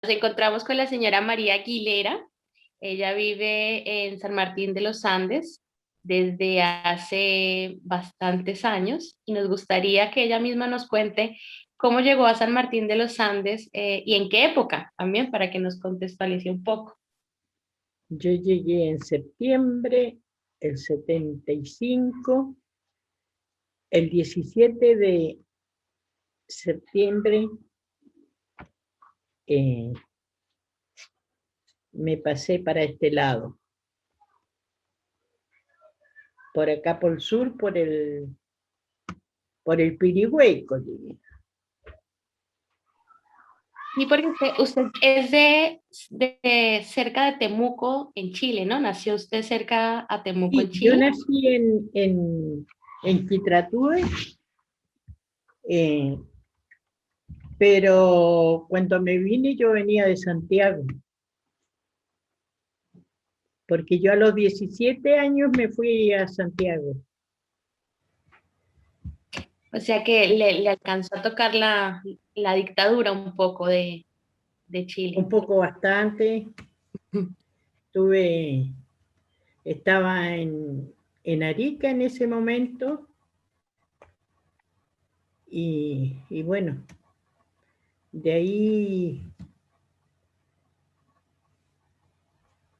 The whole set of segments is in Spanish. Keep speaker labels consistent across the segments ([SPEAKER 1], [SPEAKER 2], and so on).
[SPEAKER 1] Nos encontramos con la señora María Aguilera. Ella vive en San Martín de los Andes desde hace bastantes años y nos gustaría que ella misma nos cuente cómo llegó a San Martín de los Andes y en qué época también para que nos contextualice un poco.
[SPEAKER 2] Yo llegué en septiembre del 75, el 17 de septiembre eh, me pasé para este lado, por acá por el sur, por el Pirihueco llegué.
[SPEAKER 1] Y porque usted es de cerca de Temuco, en Chile, ¿no? Nació usted cerca a Temuco,
[SPEAKER 2] Sí,
[SPEAKER 1] en
[SPEAKER 2] yo
[SPEAKER 1] Chile.
[SPEAKER 2] nací en Quitratúe, eh, pero cuando me vine yo venía de Santiago, porque yo a los 17 años me fui a Santiago.
[SPEAKER 1] O sea que le alcanzó a tocar la dictadura un poco de Chile.
[SPEAKER 2] Un poco bastante, tuve, estaba en Arica en ese momento y bueno, de ahí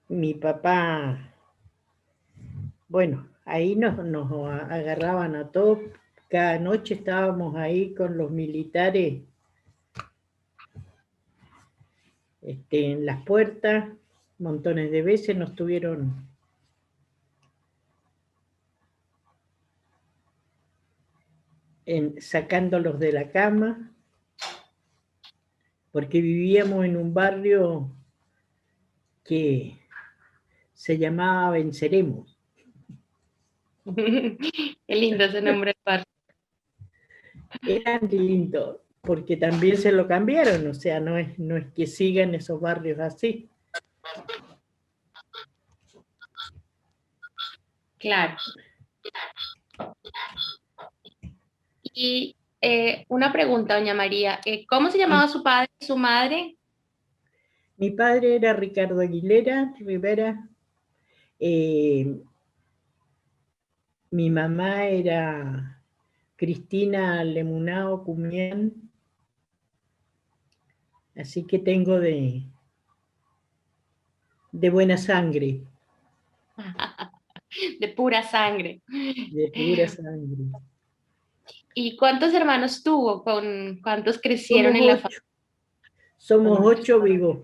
[SPEAKER 2] mi papá, bueno, ahí nos agarraban a todos, cada noche estábamos ahí con los militares en las puertas, montones de veces nos tuvieron sacándolos de la cama, porque vivíamos en un barrio que se llamaba Venceremos.
[SPEAKER 1] Qué lindo ese nombre del parque.
[SPEAKER 2] Era lindo, porque también se lo cambiaron, o sea, no es que sigan esos barrios así.
[SPEAKER 1] Claro. Y una pregunta, doña María, ¿cómo se
[SPEAKER 2] Y
[SPEAKER 1] llamaba su padre y su madre?
[SPEAKER 2] mi padre era Ricardo Aguilera Rivera, eh, mi mamá era Cristina Lemunao Cumián, así que tengo de buena sangre,
[SPEAKER 1] De pura sangre.
[SPEAKER 2] de pura sangre.
[SPEAKER 1] ¿Y cuántos hermanos tuvo? ¿Cuántos
[SPEAKER 2] Somos
[SPEAKER 1] crecieron en la familia?
[SPEAKER 2] 8, somos
[SPEAKER 1] Son 8.
[SPEAKER 2] 8 vivos.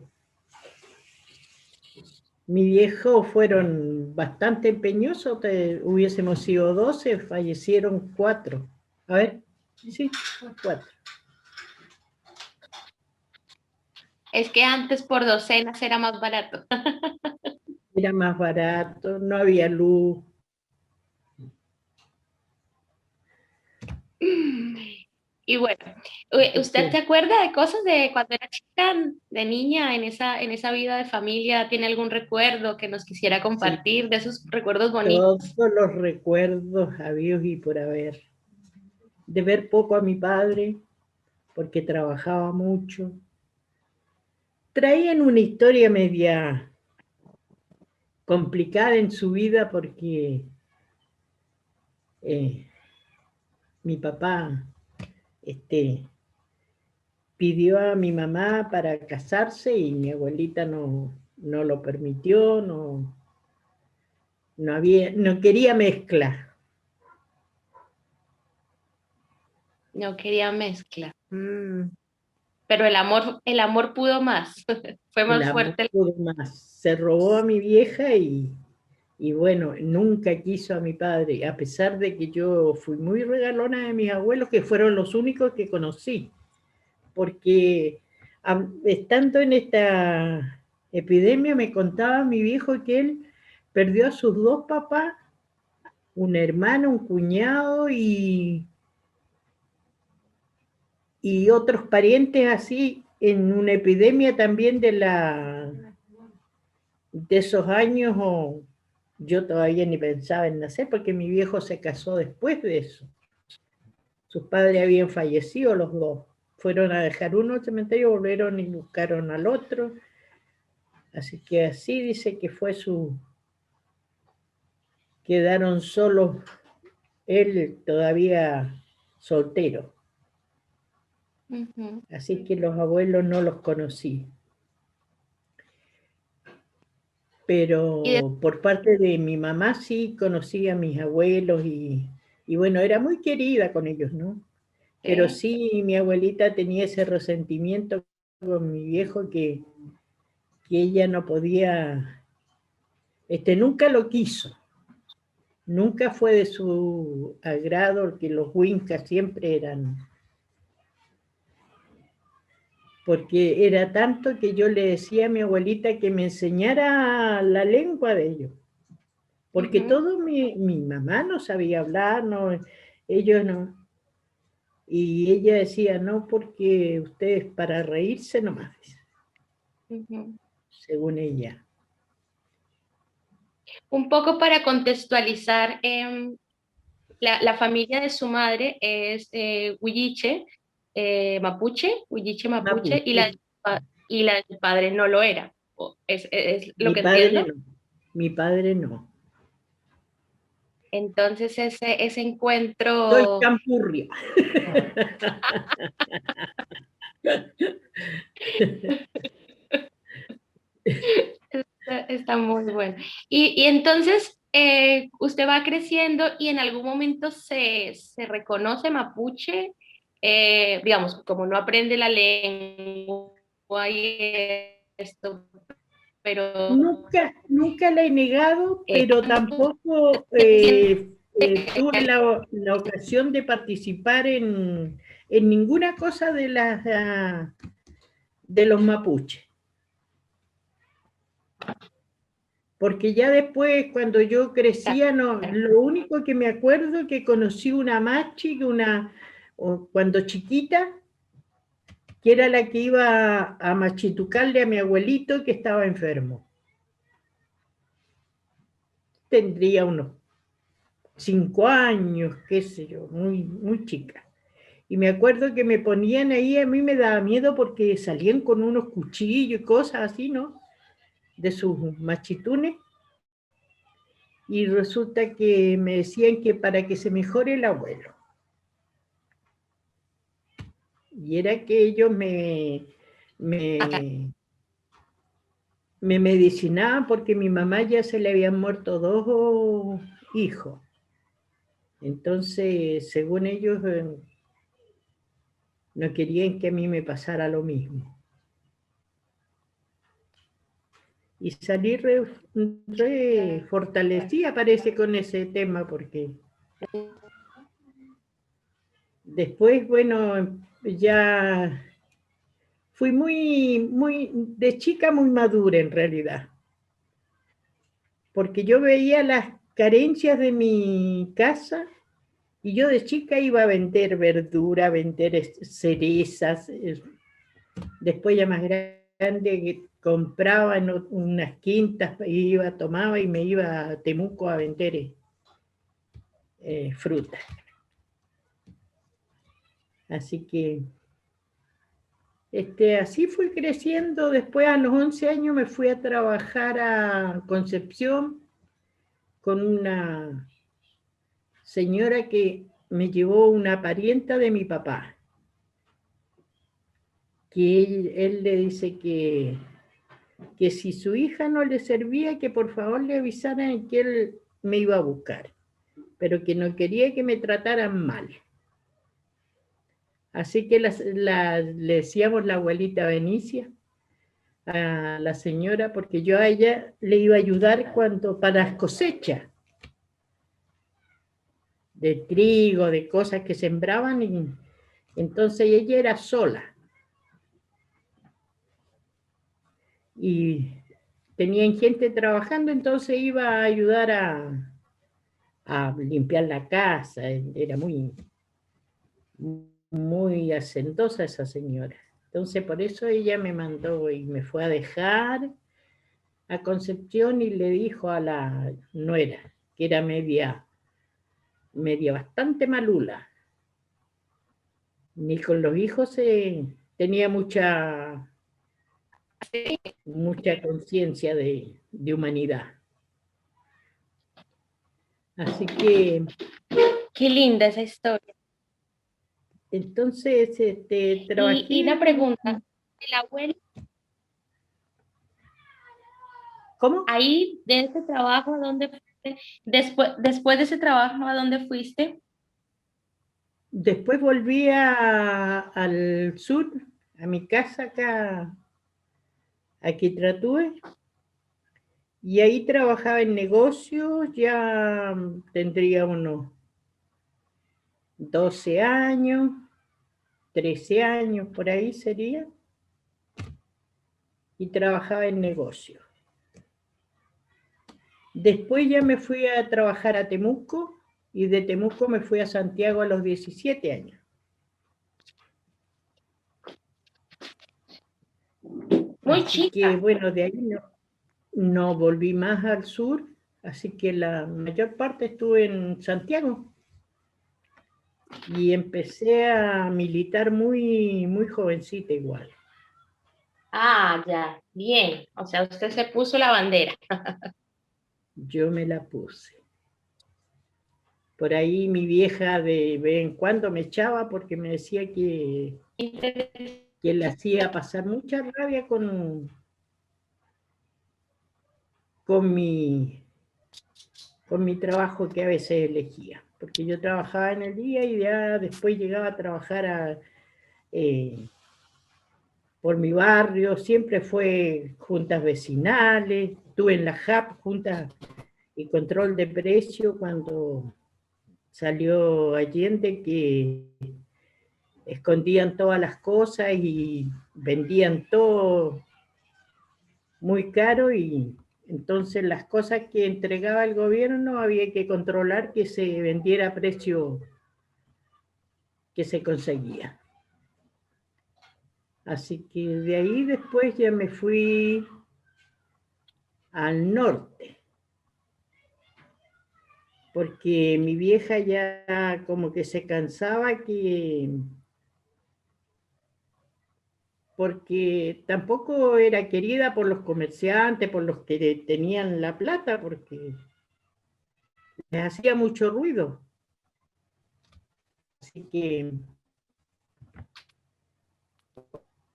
[SPEAKER 2] Mi viejo fueron bastante empeñosos, hubiésemos sido 12, fallecieron 4. A ver, sí, 4.
[SPEAKER 1] Es que antes por docenas era más barato.
[SPEAKER 2] Era más barato, no había luz.
[SPEAKER 1] Y bueno, ¿usted se
[SPEAKER 2] Entonces,
[SPEAKER 1] acuerda de cosas de cuando era chica, de niña, en esa vida de familia? ¿Tiene algún recuerdo que nos quisiera
[SPEAKER 2] sí,
[SPEAKER 1] compartir de esos recuerdos bonitos?
[SPEAKER 2] todos los recuerdos habidos y por haber. De ver poco a mi padre, porque trabajaba mucho. Traían una historia media complicada en su vida porque eh, mi papá este, pidió a mi mamá para casarse y mi abuelita no lo permitió, no quería mezcla.
[SPEAKER 1] No quería mezcla. Pero el amor pudo más. Fue
[SPEAKER 2] El
[SPEAKER 1] más
[SPEAKER 2] amor
[SPEAKER 1] fuerte.
[SPEAKER 2] pudo más. Se robó a mi vieja y bueno, nunca quiso a mi padre, a pesar de que yo fui muy regalona de mis abuelos, que fueron los únicos que conocí, porque estando en esta epidemia me contaba mi viejo que él perdió a sus dos papás, un hermano, un cuñado y otros parientes así en una epidemia también de esos años, o yo todavía ni pensaba en nacer porque mi viejo se casó después de eso. Sus padres habían fallecido los dos. fueron a dejar uno cementerio, volvieron y buscaron al otro. Así que así dice que fue quedaron solos, él todavía soltero. Así que los abuelos no los conocí. Pero por parte de mi mamá sí conocí a mis abuelos y bueno, era muy querida con ellos, ¿no? Pero sí, mi abuelita tenía ese resentimiento con mi viejo que ella no podía, nunca lo quiso, nunca fue de su agrado, que los Wincas siempre eran, porque era tanto que yo le decía a mi abuelita que me enseñara la lengua de ellos, porque todo mi mamá no sabía hablar, no, ellos no, y ella decía, no, porque ustedes para reírse nomás, según ella.
[SPEAKER 1] Un poco para contextualizar, la familia de su madre es Huilliche, Mapuche,
[SPEAKER 2] Mapuche.
[SPEAKER 1] y la del padre no lo era. Es lo
[SPEAKER 2] Mi
[SPEAKER 1] que
[SPEAKER 2] padre
[SPEAKER 1] entiendo.
[SPEAKER 2] no, mi padre no.
[SPEAKER 1] Entonces ese
[SPEAKER 2] Soy
[SPEAKER 1] encuentro
[SPEAKER 2] campurria.
[SPEAKER 1] está muy bueno. Y entonces usted va creciendo y en algún momento se reconoce mapuche, digamos, como no aprende la lengua y esto, pero
[SPEAKER 2] Nunca la he negado, pero
[SPEAKER 1] ¿cómo
[SPEAKER 2] tampoco
[SPEAKER 1] se siente?
[SPEAKER 2] tuve la ocasión de participar en ninguna cosa de los mapuches. Porque ya después, cuando yo crecía, no, lo único que me acuerdo es que conocí una machi, cuando chiquita, que era la que iba a machitucarle a mi abuelito que estaba enfermo. Tendría unos 5 años, qué sé yo, muy, muy chica. Y me acuerdo que me ponían ahí, a mí me daba miedo porque salían con unos cuchillos y cosas así, ¿no? De sus machitunes. Y resulta que me decían que para que se mejore el abuelo. Y era que ellos me medicinaban porque mi mamá ya se le habían muerto 2 hijos. Entonces, según ellos, no querían que a mí me pasara lo mismo. Y salí re fortalecida, parece, con ese tema, porque después, bueno, ya fui de chica muy madura en realidad, porque yo veía las carencias de mi casa y yo de chica iba a vender verdura, a vender cerezas, después ya más grande compraba en unas quintas, iba, tomaba y me iba a Temuco a vender fruta. Así que así fui creciendo. Después a los 11 años me fui a trabajar a Concepción con una señora que me llevó una parienta de mi papá, que él le dice que si su hija no le servía, que por favor le avisaran que él me iba a buscar, pero que no quería que me trataran mal. Así que le decíamos la abuelita Benicia a la señora, porque yo a ella le iba a ayudar para las cosechas de trigo, de cosas que sembraban, y entonces ella era sola. Y tenían gente trabajando, entonces iba a ayudar a limpiar la casa, era muy hacendosa esa señora. Entonces por eso ella me mandó y me fue a dejar a Concepción y le dijo a la nuera, que era media bastante malula, Ni con los hijos tenía mucha conciencia de humanidad. Así que...
[SPEAKER 1] Qué linda esa historia.
[SPEAKER 2] Entonces, trabajé...
[SPEAKER 1] Y la pregunta, ¿el abuelo?
[SPEAKER 2] ¿Cómo?
[SPEAKER 1] Ahí, de ese trabajo, ¿a dónde fuiste? Después de ese trabajo, ¿a dónde fuiste?
[SPEAKER 2] Después volví al sur, a mi casa acá, a Quitratúe, y ahí trabajaba en negocios, ya tendría unos 12 años, 13 años, por ahí sería, y trabajaba en negocios. Después ya me fui a trabajar a Temuco, y de Temuco me fui a Santiago a los 17 años.
[SPEAKER 1] Muy
[SPEAKER 2] Así que,
[SPEAKER 1] chica.
[SPEAKER 2] bueno, de ahí no volví más al sur, así que la mayor parte estuve en Santiago. Y empecé a militar muy jovencita igual.
[SPEAKER 1] Ah, ya, bien. O sea, usted se puso la bandera.
[SPEAKER 2] Yo me la puse. Por ahí mi vieja de vez en cuando me echaba porque me decía que le hacía pasar mucha rabia con mi, con mi trabajo que a veces elegía. Porque yo trabajaba en el día y ya después llegaba a trabajar por mi barrio, siempre fue juntas vecinales, estuve en la JAP, juntas y control de precio, cuando salió Allende, que escondían todas las cosas y vendían todo muy caro, y entonces las cosas que entregaba el gobierno había que controlar que se vendiera a precio que se conseguía. Así que de ahí después ya me fui al norte, porque mi vieja ya como que se cansaba, porque tampoco era querida por los comerciantes, por los que tenían la plata, porque les hacía mucho ruido. Así que,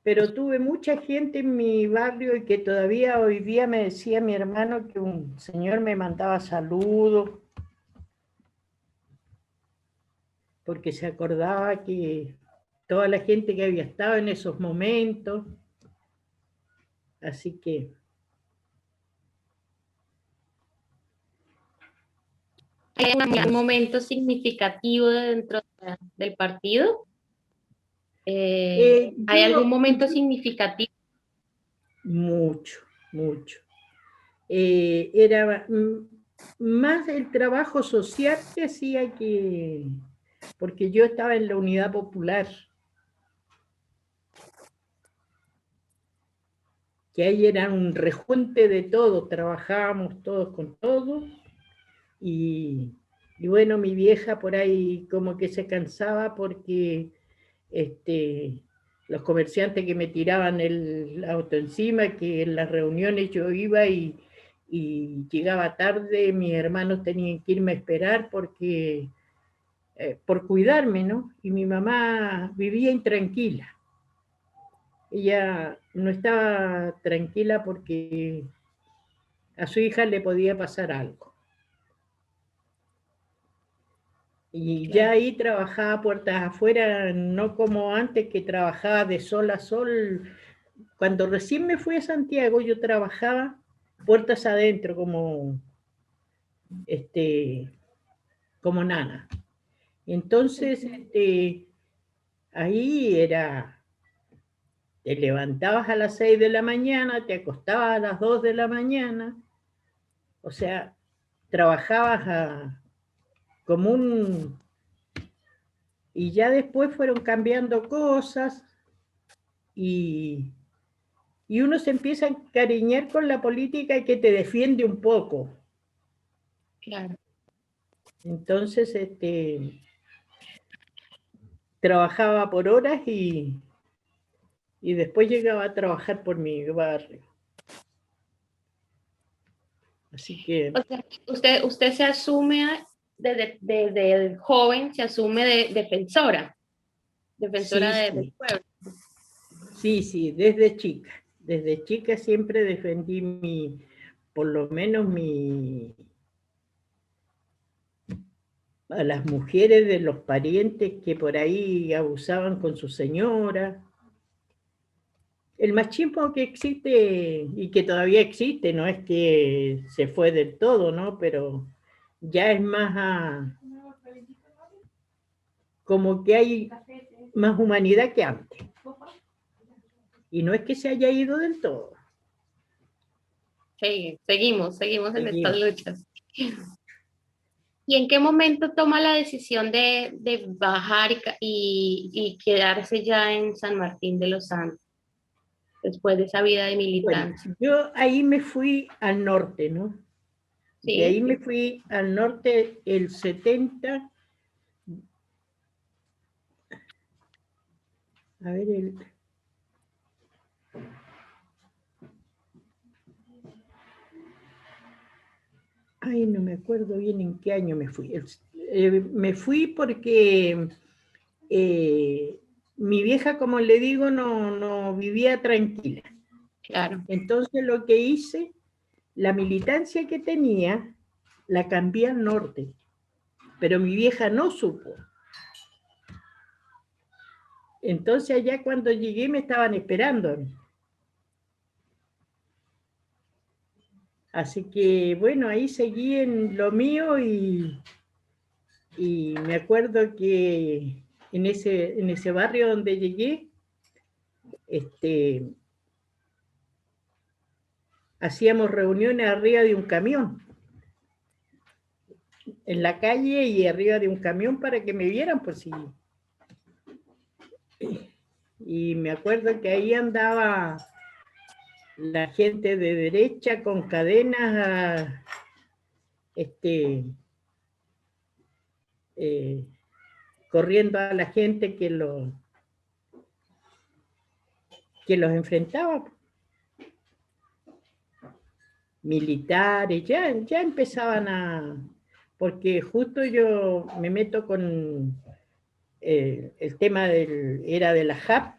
[SPEAKER 2] pero tuve mucha gente en mi barrio, y que todavía hoy día me decía mi hermano que un señor me mandaba saludos, porque se acordaba que toda la gente que había estado en esos momentos. Así que...
[SPEAKER 1] ¿Hay un momento significativo dentro del partido? ¿Hay algún momento
[SPEAKER 2] Yo
[SPEAKER 1] significativo?
[SPEAKER 2] mucho, mucho. Era más el trabajo social que hacía, porque yo estaba en la unidad popular, que ahí era un rejunte de todo, trabajábamos todos con todos, y, y bueno, mi vieja por ahí como que se cansaba porque los comerciantes que me tiraban el auto encima, que en las reuniones yo iba y llegaba tarde, mis hermanos tenían que irme a esperar porque por cuidarme, ¿no? Y mi mamá vivía intranquila. Ella no estaba tranquila porque a su hija le podía pasar algo. Y ya
[SPEAKER 1] Claro.
[SPEAKER 2] ahí trabajaba puertas afuera, no como antes, que trabajaba de sol a sol. Cuando recién me fui a Santiago, yo trabajaba puertas adentro este, como nana. Entonces, ahí era, te levantabas a las 6 de la mañana, te acostabas a las 2 de la mañana, o sea, trabajabas como un... Y ya después fueron cambiando cosas, y, y uno se empieza a encariñar con la política que te defiende un poco.
[SPEAKER 1] Claro.
[SPEAKER 2] Entonces, trabajaba por horas y después llegaba a trabajar por mi barrio. Así que...
[SPEAKER 1] O sea, usted se asume, desde el joven, se asume defensora
[SPEAKER 2] Sí,
[SPEAKER 1] del
[SPEAKER 2] sí,
[SPEAKER 1] pueblo.
[SPEAKER 2] sí, sí, desde chica. Desde chica siempre defendí por lo menos a las mujeres de los parientes que por ahí abusaban con su señora. El machismo que existe y que todavía existe, no es que se fue del todo, ¿no? Pero ya es más como que hay más humanidad que antes. Y no es que se haya ido del todo.
[SPEAKER 1] Sí, seguimos en estas luchas. ¿Y en qué momento toma la decisión de bajar y quedarse ya en San Martín de los Andes, después de esa vida de
[SPEAKER 2] Bueno,
[SPEAKER 1] militancia?
[SPEAKER 2] yo ahí me fui al norte, ¿no? De ahí
[SPEAKER 1] Sí,
[SPEAKER 2] me fui al norte el 70, a ver, ay, no me acuerdo bien en qué año me fui. Me fui porque mi vieja, como le digo, no vivía tranquila.
[SPEAKER 1] claro.
[SPEAKER 2] Entonces lo que hice, la militancia que tenía, la cambié al norte, pero mi vieja no supo. Entonces allá cuando llegué me estaban esperando. Así que bueno, ahí seguí en lo mío y me acuerdo que en ese barrio donde llegué, hacíamos reuniones arriba de un camión, en la calle y arriba de un camión para que me vieran, pues sí. Y me acuerdo que ahí andaba la gente de derecha con cadenas, eh, corriendo a la gente que los enfrentaba. Militares, ya empezaban porque justo yo me meto con el tema era de la JAP,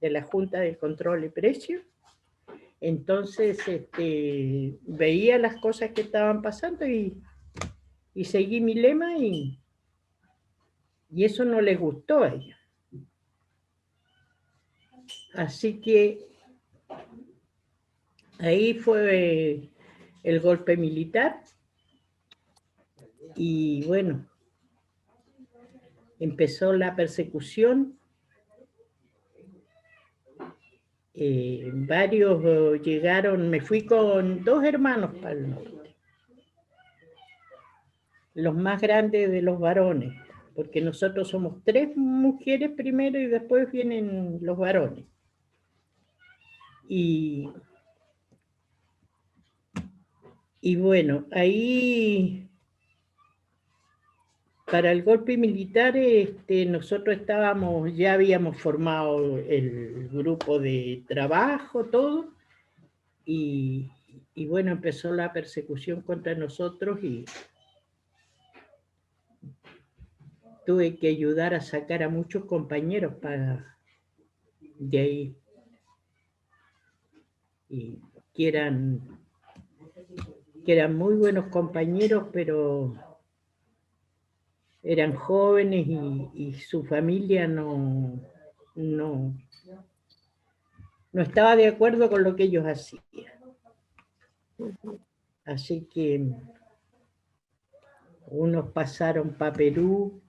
[SPEAKER 2] de la Junta de Control de Precios, entonces veía las cosas que estaban pasando y seguí mi lema y eso no les gustó a ellos. Así que ahí fue el golpe militar y bueno, empezó la persecución. Varios llegaron, me fui con 2 hermanos para el norte, los más grandes de los varones, porque nosotros somos 3 mujeres primero y después vienen los varones. Y bueno, ahí para el golpe militar nosotros ya habíamos formado el grupo de trabajo, todo, y bueno, empezó la persecución contra nosotros y tuve que ayudar a sacar a muchos compañeros de ahí, y que eran muy buenos compañeros, pero eran jóvenes y su familia no, no estaba de acuerdo con lo que ellos hacían. Así que unos pasaron para Perú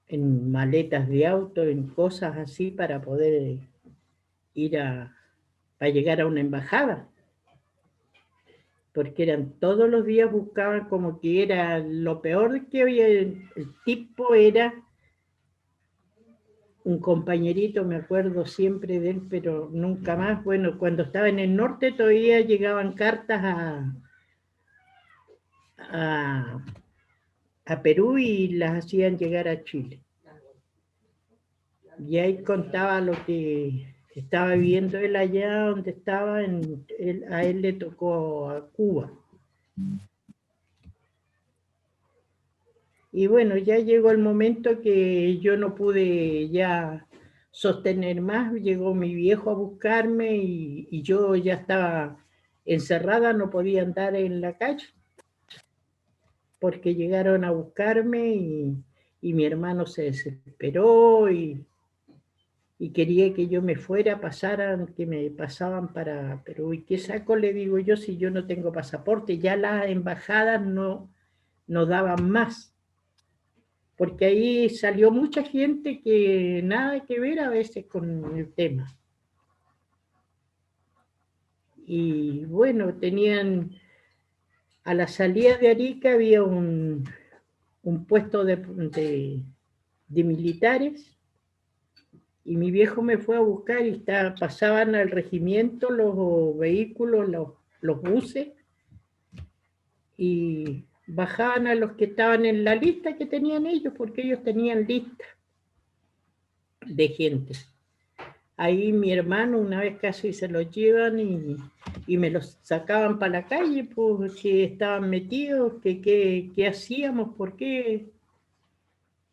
[SPEAKER 2] en maletas de auto, en cosas así para poder para llegar a una embajada, porque todos los días buscaban como que era lo peor que había. El tipo era un compañerito, me acuerdo siempre de él, pero nunca más. Bueno, cuando estaba en el norte todavía llegaban cartas a a Perú y las hacían llegar a Chile. Y ahí contaba lo que estaba viviendo él allá donde estaba, a él le tocó a Cuba. Y bueno, ya llegó el momento que yo no pude ya sostener más, llegó mi viejo a buscarme y yo ya estaba encerrada, no podía andar en la calle, porque llegaron a buscarme y mi hermano se desesperó y quería que yo me fuera, que me pasaban para Perú. ¿Y qué saco, le digo yo, si yo no tengo pasaporte? Ya las embajadas no daban más, porque ahí salió mucha gente que nada que ver a veces con el tema. Y bueno, a la salida de Arica había un puesto de militares, y mi viejo me fue a buscar y pasaban al regimiento los vehículos, los buses, y bajaban a los que estaban en la lista que tenían ellos, porque ellos tenían lista de gente. Ahí mi hermano una vez casi se los llevan y me los sacaban para la calle porque estaban metidos, que qué hacíamos, por qué.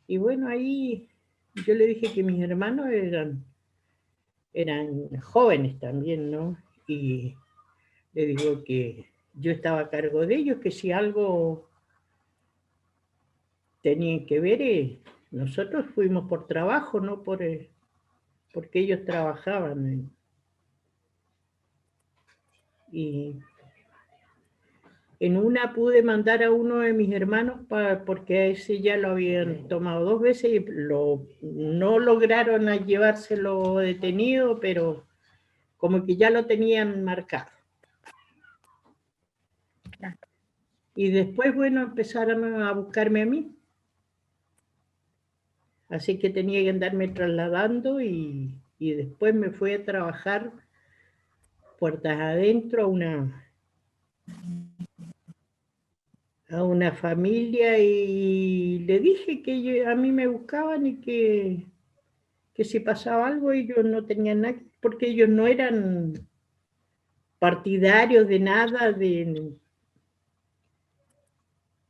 [SPEAKER 2] Y bueno, ahí yo le dije que mis hermanos eran jóvenes también, ¿no? Y le digo que yo estaba a cargo de ellos, que si algo tenían que ver, nosotros fuimos por trabajo, no porque ellos trabajaban. Y en una pude mandar a uno de mis hermanos porque a ese ya lo habían tomado 2 veces y no lograron llevárselo detenido, pero como que ya lo tenían marcado. Y después, bueno, empezaron a buscarme a mí. Así que tenía que andarme trasladando y después me fui a trabajar puertas adentro a una familia y le dije que a mí me buscaban y que si pasaba algo ellos no tenían nada, porque ellos no eran partidarios de nada,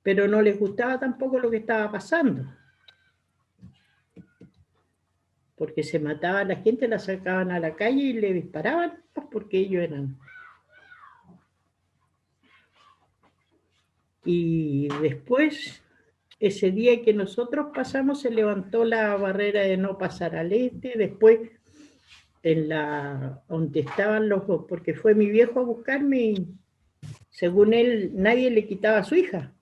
[SPEAKER 2] pero no les gustaba tampoco lo que estaba pasando. Porque se mataba a la gente, la sacaban a la calle y le disparaban, porque ellos eran. Y después, ese día que nosotros pasamos, se levantó la barrera de no pasar al este, después donde estaban porque fue mi viejo a buscarme y según él nadie le quitaba a su hija,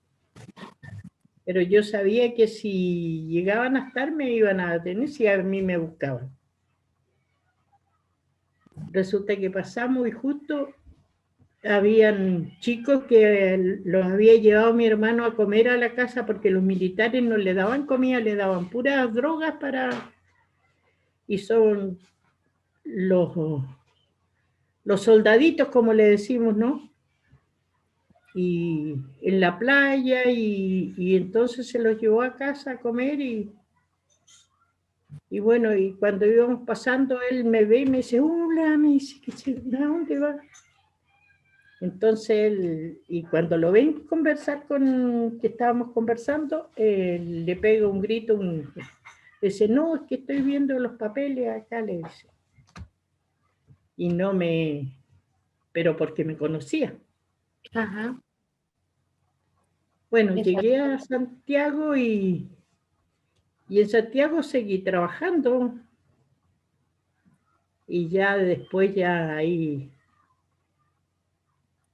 [SPEAKER 2] pero yo sabía que si llegaban a estar me iban a detener si a mí me buscaban. Resulta que pasamos y justo habían chicos que los había llevado mi hermano a comer a la casa porque los militares no le daban comida, le daban puras drogas y son los soldaditos, como le decimos, ¿no? Y en la playa y entonces se los llevó a casa a comer y bueno, y cuando íbamos pasando él me ve y me dice, hola, me dice, ¿a dónde va? Entonces y cuando lo ven conversar que estábamos conversando, le pega un grito, dice, no, es que estoy viendo los papeles acá, le dice. Y no pero porque me conocía.
[SPEAKER 1] Ajá.
[SPEAKER 2] Bueno, llegué a Santiago y en Santiago seguí trabajando y ya después ya ahí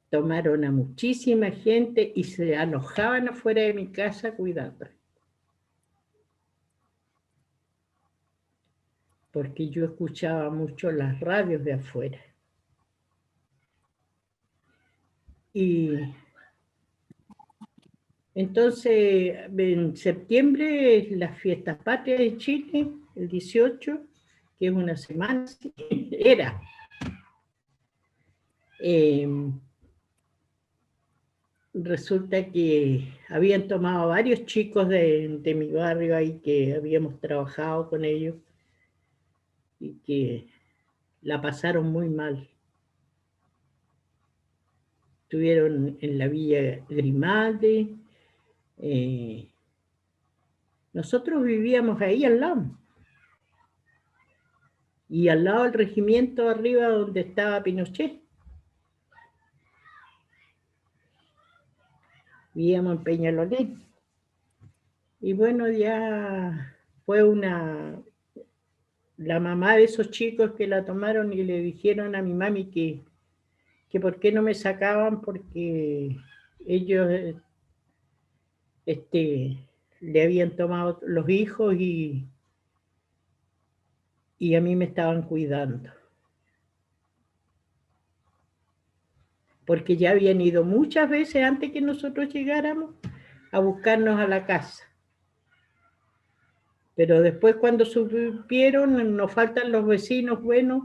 [SPEAKER 2] tomaron a muchísima gente y se alojaban afuera de mi casa cuidando. Porque yo escuchaba mucho las radios de afuera. Y entonces en septiembre las fiestas patrias de Chile, el 18, que es una semana, era. resulta que habían tomado varios chicos de mi barrio ahí que habíamos trabajado con ellos y que la pasaron muy mal. Estuvieron en la Villa Grimaldi. Nosotros vivíamos ahí al lado. Y al lado del regimiento arriba donde estaba Pinochet. Vivíamos en Peñalolén. Y bueno, ya fue la mamá de esos chicos que la tomaron y le dijeron a mi mami que por qué no me sacaban porque ellos le habían tomado los hijos y a mí me estaban cuidando. Porque ya habían ido muchas veces antes que nosotros llegáramos a buscarnos a la casa. Pero después cuando supieron, nos faltan los vecinos buenos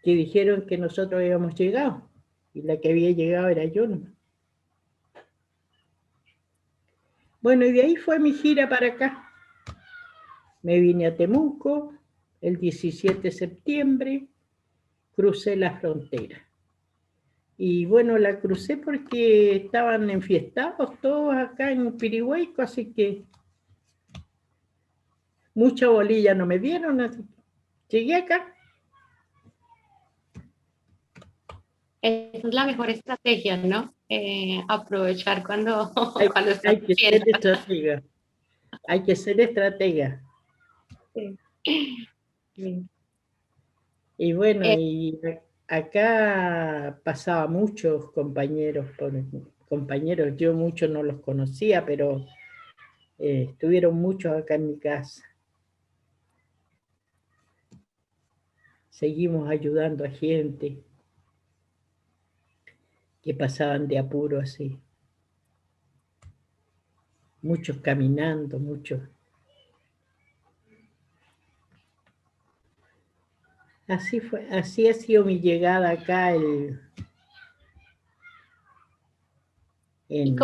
[SPEAKER 2] que dijeron que nosotros habíamos llegado. Y la que había llegado era yo, ¿no? Bueno, y de ahí fue mi gira para acá. Me vine a Temuco el 17 de septiembre, crucé la frontera. Y bueno, la crucé porque estaban enfiestados todos acá en Pirihueco, así que mucha bolilla no me dieron, así que llegué acá.
[SPEAKER 1] Esa es la mejor estrategia, ¿no? Aprovechar cuando, cuando estás
[SPEAKER 2] Hay que ser
[SPEAKER 1] haciendo.
[SPEAKER 2] estratega, hay que ser estratega.
[SPEAKER 1] Sí. Sí.
[SPEAKER 2] Y bueno, y acá pasaba muchos compañeros, yo muchos no los conocía, pero estuvieron muchos acá en mi casa. Seguimos ayudando a gente que pasaban de apuro así. Muchos caminando, muchos. Así fue, así ha sido mi llegada acá
[SPEAKER 1] ¿Y
[SPEAKER 2] en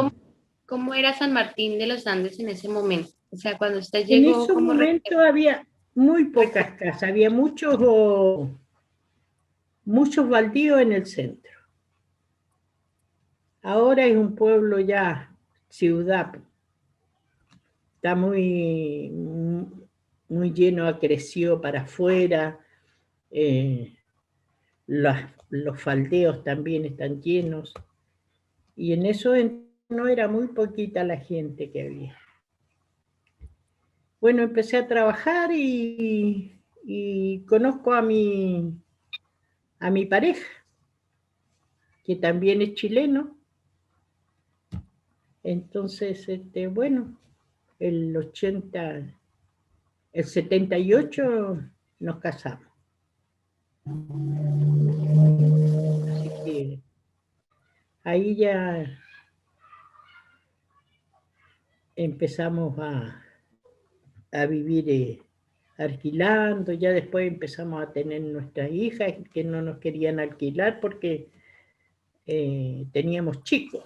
[SPEAKER 1] cómo era San Martín de los Andes en ese momento? O sea, cuando usted
[SPEAKER 2] en
[SPEAKER 1] llegó,
[SPEAKER 2] esos
[SPEAKER 1] ¿cómo
[SPEAKER 2] momentos había muy
[SPEAKER 1] recuerda?
[SPEAKER 2] pocas casas, había muchos baldíos en el centro. Ahora es un pueblo ya, ciudad, está muy lleno, creció para afuera, los faldeos también están llenos, y en eso no era muy poquita la gente que había. Bueno, empecé a trabajar y conozco a mi pareja, que también es chileno. Entonces, bueno, el 80, el 78 nos casamos. Así que ahí ya empezamos a vivir alquilando, ya después empezamos a tener nuestras hijas que no nos querían alquilar porque teníamos chicos.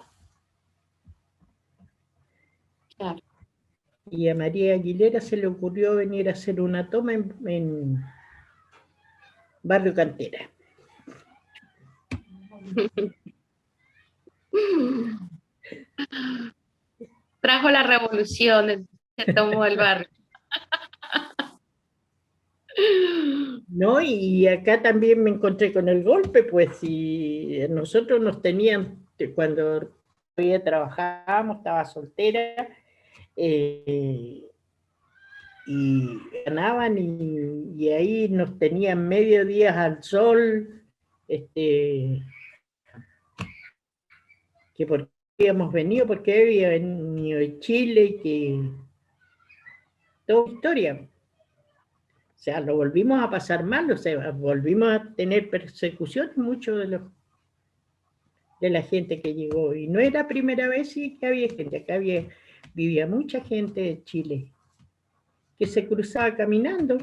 [SPEAKER 1] Claro.
[SPEAKER 2] Y a María Aguilera se le ocurrió venir a hacer una toma en Barrio Cantera.
[SPEAKER 1] Trajo la revolución, se tomó el barrio.
[SPEAKER 2] ¿No? Y acá también me encontré con el golpe, pues, y nosotros nos tenían, cuando todavía trabajábamos, estaba soltera, y ganaban y ahí nos tenían medio día al sol, que por qué habíamos venido, porque había venido de Chile, que toda historia. O sea, lo volvimos a pasar mal, o sea, volvimos a tener persecución mucho de la gente que llegó. Y no era primera vez sí, que había gente, acá vivía mucha gente de Chile que se cruzaba caminando.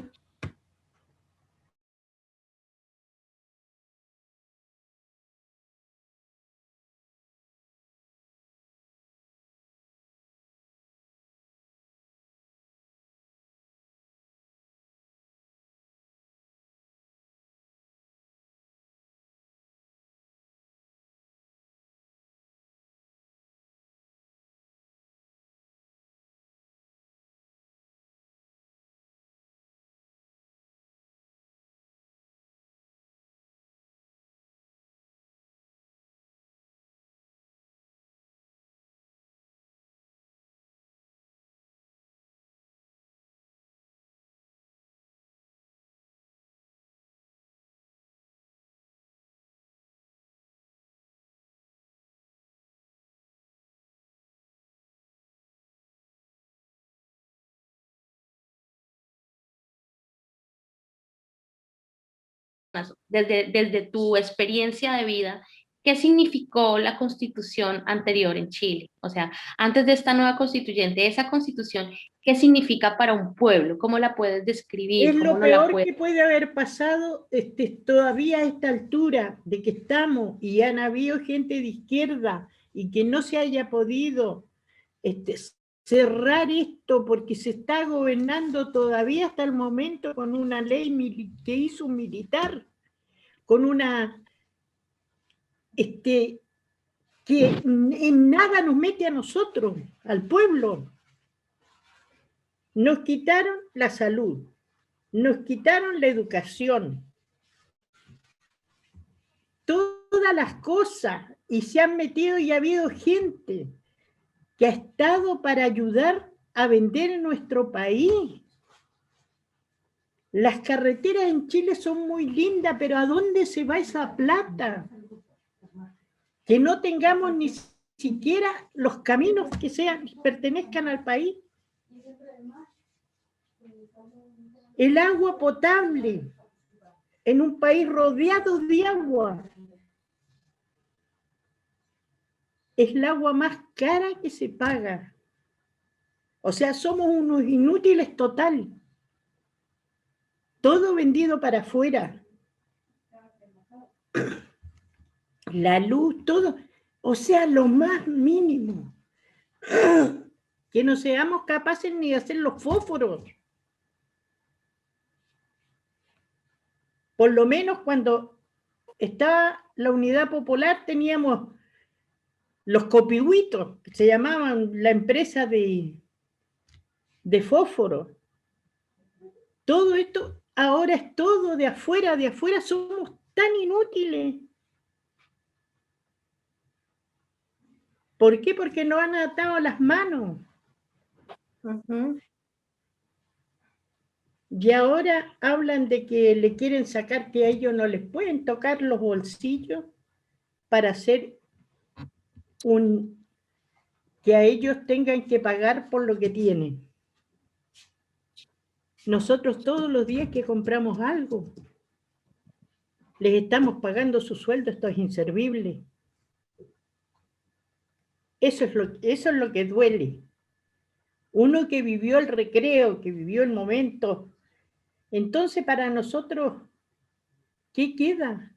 [SPEAKER 1] desde tu experiencia de vida, ¿qué significó la constitución anterior en Chile? O sea, antes de esta nueva constituyente, esa constitución, ¿qué significa para un pueblo? ¿Cómo la puedes
[SPEAKER 2] Es
[SPEAKER 1] describir? ¿Cómo
[SPEAKER 2] lo
[SPEAKER 1] no la
[SPEAKER 2] peor
[SPEAKER 1] puedes?
[SPEAKER 2] que puede haber pasado todavía a esta altura de que estamos y han habido gente de izquierda y que no se haya podido este, cerrar esto porque se está gobernando todavía hasta el momento con una ley que hizo un militar, con una que en nada nos mete a nosotros, al pueblo. Nos quitaron la salud, nos quitaron la educación, todas las cosas, y se han metido y ha habido gente que ha estado para ayudar a vender en nuestro país. Las carreteras en Chile son muy lindas, pero ¿a dónde se va esa plata? Que no tengamos ni siquiera los caminos que pertenezcan al país. El agua potable en un país rodeado de agua. Es el agua más cara que se paga. O sea, somos unos inútiles total. Todo vendido para afuera. La luz, todo. O sea, lo más mínimo. Que no seamos capaces ni de hacer los fósforos. Por lo menos cuando estaba la Unidad Popular teníamos los copihuitos, que se llamaban la empresa de fósforo. Todo esto ahora es todo de afuera somos tan inútiles. ¿Por qué? Porque no han atado las manos. Y ahora hablan de que le quieren sacar, que a ellos no les pueden tocar los bolsillos para hacer que a ellos tengan que pagar por lo que tienen. Nosotros todos los días que compramos algo, les estamos pagando su sueldo, esto es inservible. Eso es lo que duele. Uno que vivió el recreo, que vivió el momento. Entonces, para nosotros, ¿qué queda?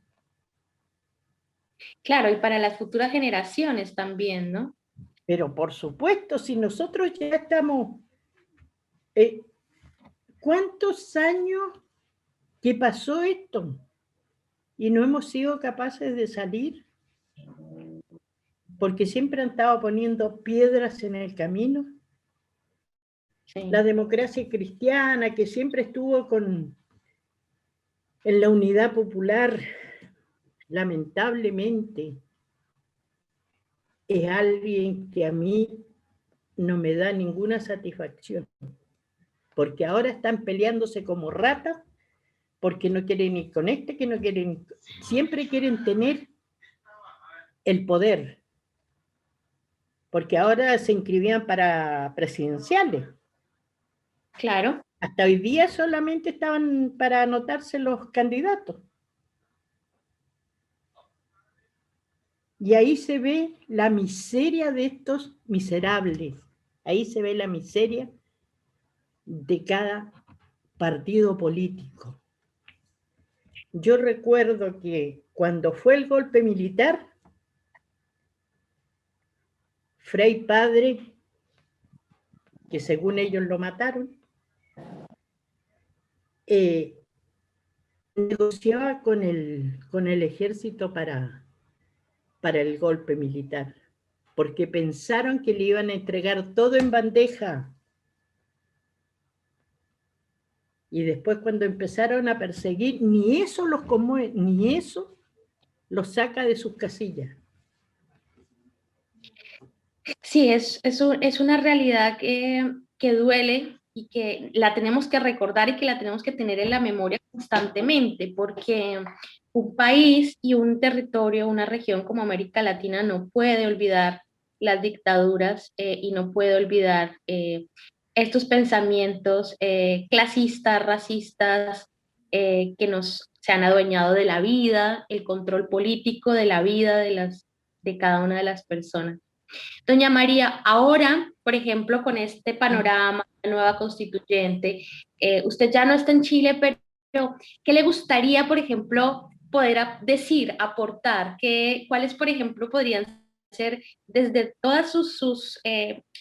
[SPEAKER 1] Claro, y para las futuras generaciones también, ¿no?
[SPEAKER 2] Pero por supuesto, si nosotros ya estamos... ¿cuántos años que pasó esto? Y no hemos sido capaces de salir. Porque siempre han estado poniendo piedras en el camino. Sí. La democracia cristiana, que siempre estuvo en la unidad popular, lamentablemente, es alguien que a mí no me da ninguna satisfacción. Porque ahora están peleándose como ratas, porque no quieren ir con que no quieren, siempre quieren tener el poder. Porque ahora se inscribían para presidenciales.
[SPEAKER 1] Claro.
[SPEAKER 2] Hasta hoy día solamente estaban para anotarse los candidatos. Y ahí se ve la miseria de estos miserables. Ahí se ve la miseria de cada partido político. Yo recuerdo que cuando fue el golpe militar, Frei Padre, que según ellos lo mataron, negociaba con el ejército para el golpe militar, porque pensaron que le iban a entregar todo en bandeja. Y después cuando empezaron a perseguir, ni eso los conmueve, ni eso los saca de sus casillas.
[SPEAKER 1] Sí, es una realidad que duele y que la tenemos que recordar y que la tenemos que tener en la memoria constantemente, porque un país y un territorio, una región como América Latina no puede olvidar las dictaduras y no puede olvidar estos pensamientos clasistas, racistas, que nos se han adueñado de la vida, el control político de la vida de cada una de las personas. Doña María, ahora, por ejemplo, con este panorama, la nueva constituyente, usted ya no está en Chile, pero ¿qué le gustaría, por ejemplo, poder decir, aportar? ¿Cuáles, por ejemplo, podrían ser desde todas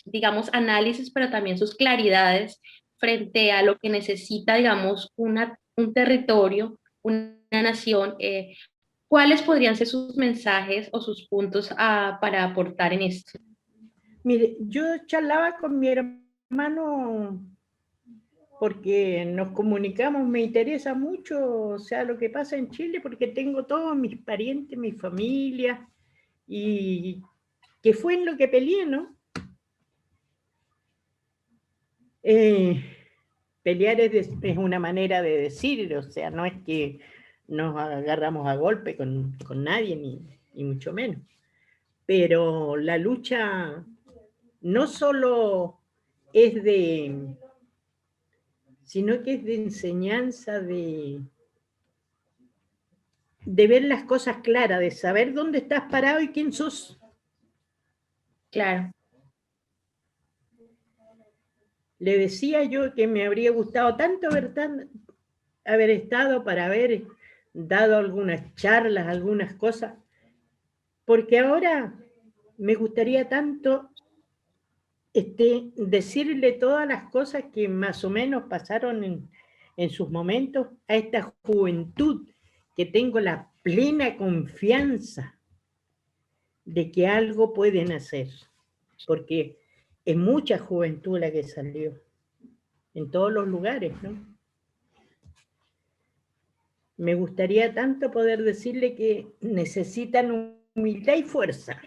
[SPEAKER 1] digamos, análisis, pero también sus claridades frente a lo que necesita, digamos, un territorio, una nación? ¿Cuáles podrían ser sus mensajes o sus puntos para aportar en esto?
[SPEAKER 2] Mire, yo charlaba con mi hermano porque nos comunicamos, me interesa mucho, o sea, lo que pasa en Chile, porque tengo todos mis parientes, mi familia, y que fue en lo que peleé, ¿no? Pelear es una manera de decir, o sea, no es que nos agarramos a golpe con nadie, ni mucho menos. Pero la lucha no solo es sino que es de enseñanza, de ver las cosas claras, de saber dónde estás parado y quién sos.
[SPEAKER 1] Claro.
[SPEAKER 2] Le decía yo que me habría gustado tanto haber estado para haber dado algunas charlas, algunas cosas, porque ahora me gustaría tanto decirle todas las cosas que más o menos pasaron en sus momentos a esta juventud, que tengo la plena confianza de que algo pueden hacer, porque es mucha juventud la que salió, en todos los lugares, ¿no? Me gustaría tanto poder decirle que necesitan humildad y fuerza,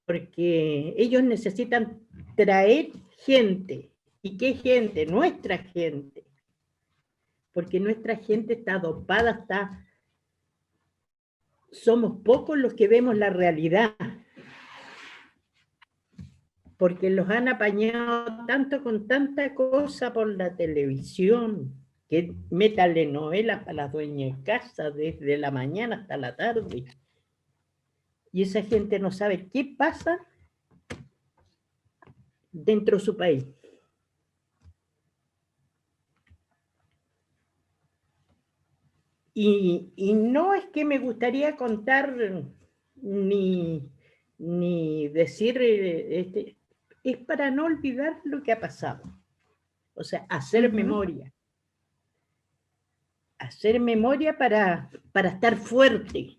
[SPEAKER 2] porque ellos necesitan traer gente. ¿Y qué gente? Nuestra gente. Porque nuestra gente está dopada, somos pocos los que vemos la realidad, porque los han apañado tanto con tanta cosa por la televisión, que métale novelas para las dueñas de casa desde la mañana hasta la tarde. Y esa gente no sabe qué pasa dentro de su país. Y no es que me gustaría contar ni decir, es para no olvidar lo que ha pasado. O sea, hacer memoria. Hacer memoria para estar fuerte.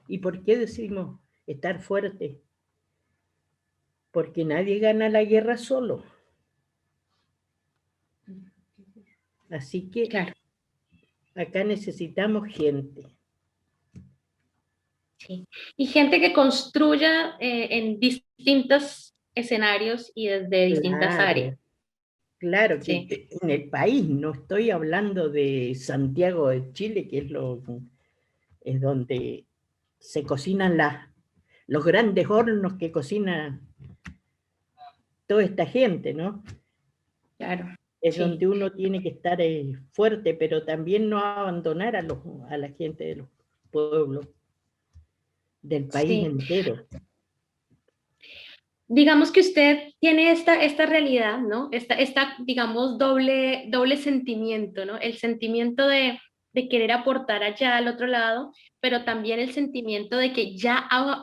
[SPEAKER 2] ¿Y por qué decimos estar fuerte? Porque nadie gana la guerra solo. Así que
[SPEAKER 1] Claro.
[SPEAKER 2] acá necesitamos gente.
[SPEAKER 1] Sí. Y gente que construya en distintos escenarios y desde distintas áreas.
[SPEAKER 2] Claro, claro,
[SPEAKER 1] Sí.
[SPEAKER 2] que en el país, no estoy hablando de Santiago de Chile, que es donde se cocinan los grandes hornos que cocina toda esta gente, ¿no?
[SPEAKER 1] Claro.
[SPEAKER 2] Es
[SPEAKER 1] Sí.
[SPEAKER 2] donde uno tiene que estar fuerte, pero también no abandonar a la gente de los pueblos, del país
[SPEAKER 1] Sí.
[SPEAKER 2] entero.
[SPEAKER 1] Digamos que usted tiene esta realidad, ¿no? Digamos, doble sentimiento, ¿no? El sentimiento de querer aportar allá al otro lado, pero también el sentimiento de que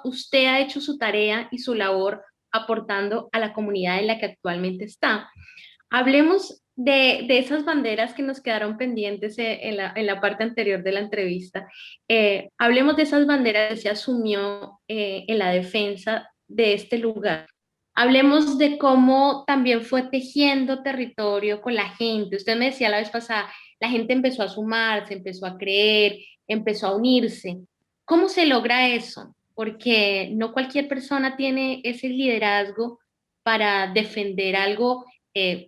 [SPEAKER 1] usted ha hecho su tarea y su labor aportando a la comunidad en la que actualmente está. Hablemos de esas banderas que nos quedaron pendientes en la parte anterior de la entrevista. Hablemos de esas banderas que se asumió en la defensa de este lugar. Hablemos de cómo también fue tejiendo territorio con la gente. Usted me decía la vez pasada, la gente empezó a sumarse, empezó a creer, empezó a unirse. ¿Cómo se logra eso? Porque no cualquier persona tiene ese liderazgo para defender algo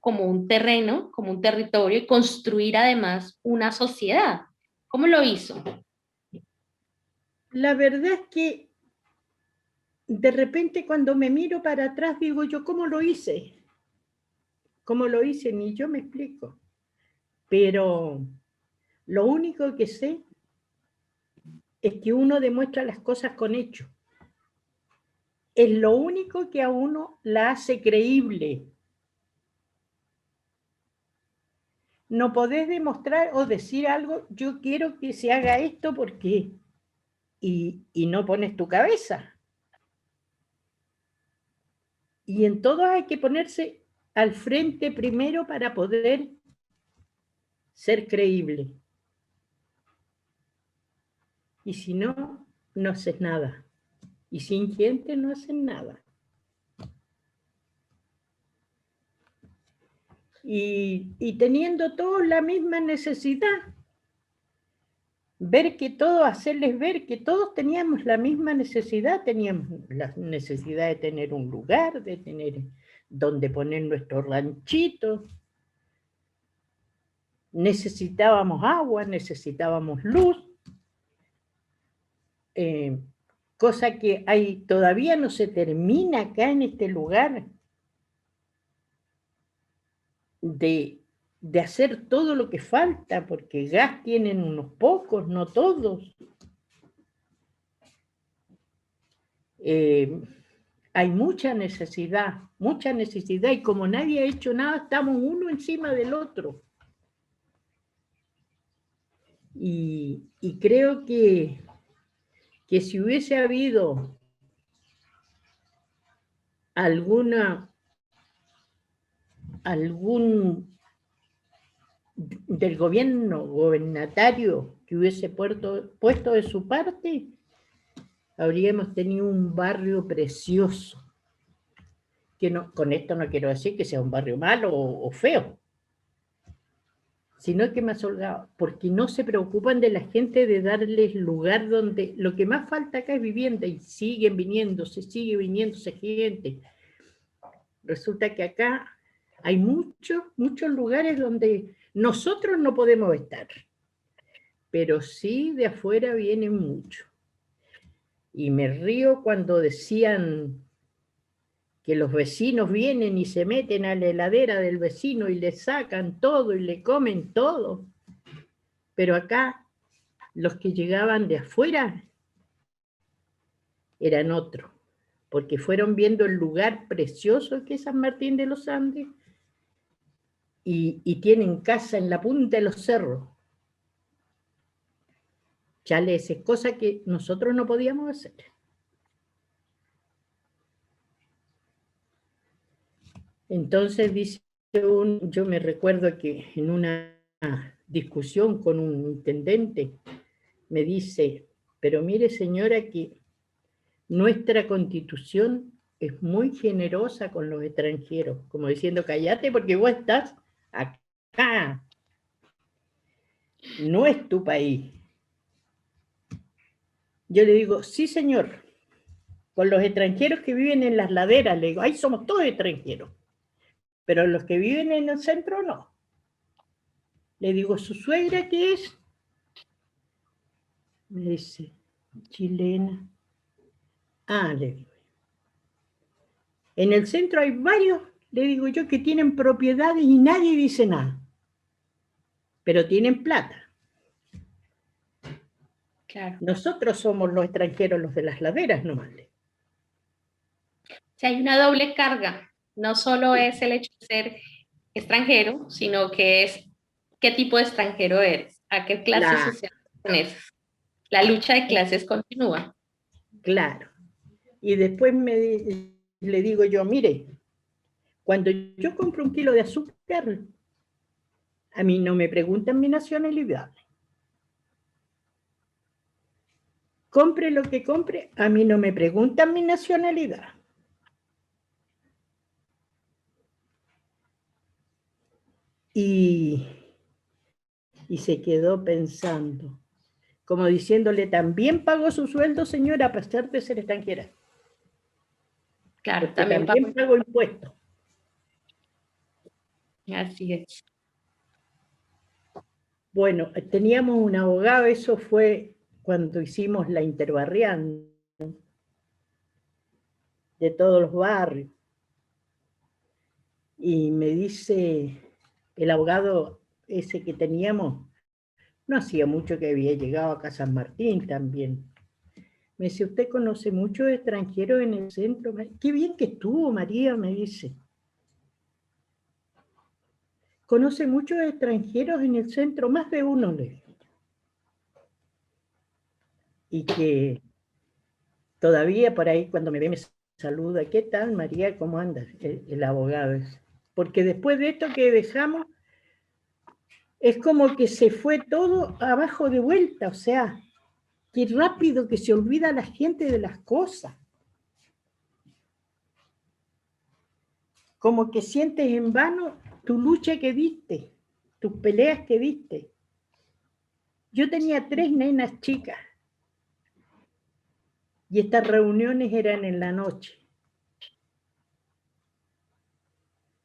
[SPEAKER 1] como un terreno, como un territorio y construir además una sociedad. ¿Cómo lo hizo?
[SPEAKER 2] La verdad es que de repente cuando me miro para atrás digo yo, ¿cómo lo hice? ¿Cómo lo hice? Ni yo me explico. Pero lo único que sé es que uno demuestra las cosas con hechos. Es lo único que a uno la hace creíble. No podés demostrar o decir algo, yo quiero que se haga esto porque... Y no pones tu cabeza. Y en todo hay que ponerse al frente primero para poder ser creíble. Y si no, no haces nada. Y sin gente no hacen nada. Y teniendo todos la misma necesidad, ver que todos, hacerles ver que todos teníamos la misma necesidad, teníamos la necesidad de tener un lugar, de tener donde poner nuestro ranchito, necesitábamos agua, necesitábamos luz, cosa que todavía no se termina acá en este lugar de hacer todo lo que falta, porque gas tienen unos pocos, no todos. Hay mucha necesidad, y como nadie ha hecho nada, estamos uno encima del otro. Y creo que si hubiese habido algún del gobernatario que hubiese puesto de su parte, habríamos tenido un barrio precioso. Que no, con esto no quiero decir que sea un barrio malo o feo, sino que más holgado, porque no se preocupan de la gente de darles lugar donde lo que más falta acá es vivienda, y sigue viniéndose gente. Resulta que acá hay muchos lugares donde nosotros no podemos estar, pero sí de afuera vienen mucho. Y me río cuando decían que los vecinos vienen y se meten a la heladera del vecino y le sacan todo y le comen todo. Pero acá los que llegaban de afuera eran otros, porque fueron viendo el lugar precioso que es San Martín de los Andes y tienen casa en la punta de los cerros. Chales, es cosa que nosotros no podíamos hacer. Entonces dice yo me recuerdo que en una discusión con un intendente me dice, pero mire señora que nuestra Constitución es muy generosa con los extranjeros, como diciendo, cállate porque vos estás acá, no es tu país. Yo le digo, sí señor, con los extranjeros que viven en las laderas, le digo, ahí somos todos extranjeros, pero los que viven en el centro no. Le digo, ¿su suegra qué es? Me dice, chilena. Ah, le digo. En el centro hay varios, le digo yo, que tienen propiedades y nadie dice nada, pero tienen plata.
[SPEAKER 1] Claro.
[SPEAKER 2] Nosotros somos los extranjeros, los de las laderas nomás.
[SPEAKER 1] Si hay una doble carga, no solo es el hecho de ser extranjero, sino que es qué tipo de extranjero eres, a qué clase social perteneces. La lucha de clases continúa.
[SPEAKER 2] Claro. Y después le digo yo, mire, cuando yo compro un kilo de azúcar, a mí no me preguntan mi nacionalidad. Compre lo que compre, a mí no me preguntan mi nacionalidad. Y se quedó pensando, como diciéndole, también pagó su sueldo, señora, a pesar de ser extranjera.
[SPEAKER 1] Claro,
[SPEAKER 2] Porque también pago impuestos.
[SPEAKER 1] Así es.
[SPEAKER 2] Bueno, teníamos un abogado, eso fue cuando hicimos la interbarrial de todos los barrios. Y me dice el abogado ese que teníamos, no hacía mucho que había llegado acá a San Martín también. Me dice, ¿usted conoce muchos extranjeros en el centro? Qué bien que estuvo, María, me dice. Conoce muchos extranjeros en el centro, más de uno, le dije. Y que todavía por ahí cuando me ve me saluda, ¿qué tal, María? ¿Cómo andas? El abogado es. Porque después de esto que dejamos, es como que se fue todo abajo de vuelta, o sea, qué rápido que se olvida la gente de las cosas. Como que sientes en vano tu lucha que diste, tus peleas que diste. Yo tenía 3 nenas chicas y estas reuniones eran en la noche.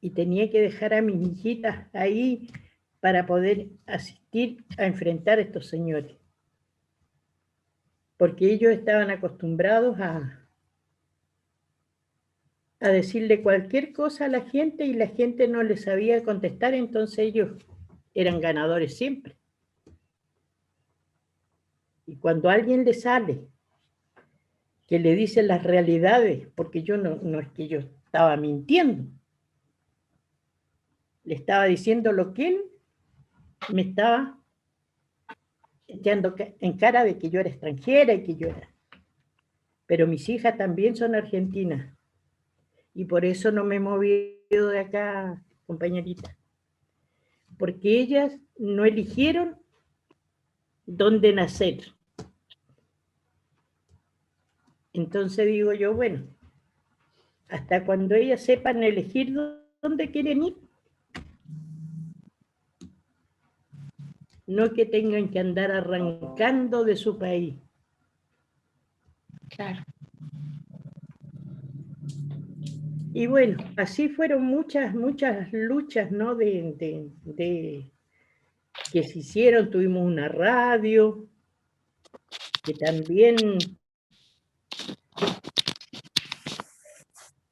[SPEAKER 2] Y tenía que dejar a mis hijitas ahí para poder asistir a enfrentar a estos señores. Porque ellos estaban acostumbrados a decirle cualquier cosa a la gente y la gente no les sabía contestar, entonces ellos eran ganadores siempre. Y cuando a alguien le sale que le dice las realidades, porque yo no es que yo estaba mintiendo, le estaba diciendo lo que él me estaba echando en cara de que yo era extranjera y que yo era. Pero mis hijas también son argentinas y por eso no me he movido de acá, compañerita, porque ellas no eligieron dónde nacer. Entonces digo yo, bueno, hasta cuando ellas sepan elegir dónde quieren ir, no que tengan que andar arrancando de su país.
[SPEAKER 1] Claro.
[SPEAKER 2] Y bueno, así fueron muchas luchas, ¿no? Que se hicieron. Tuvimos una radio que también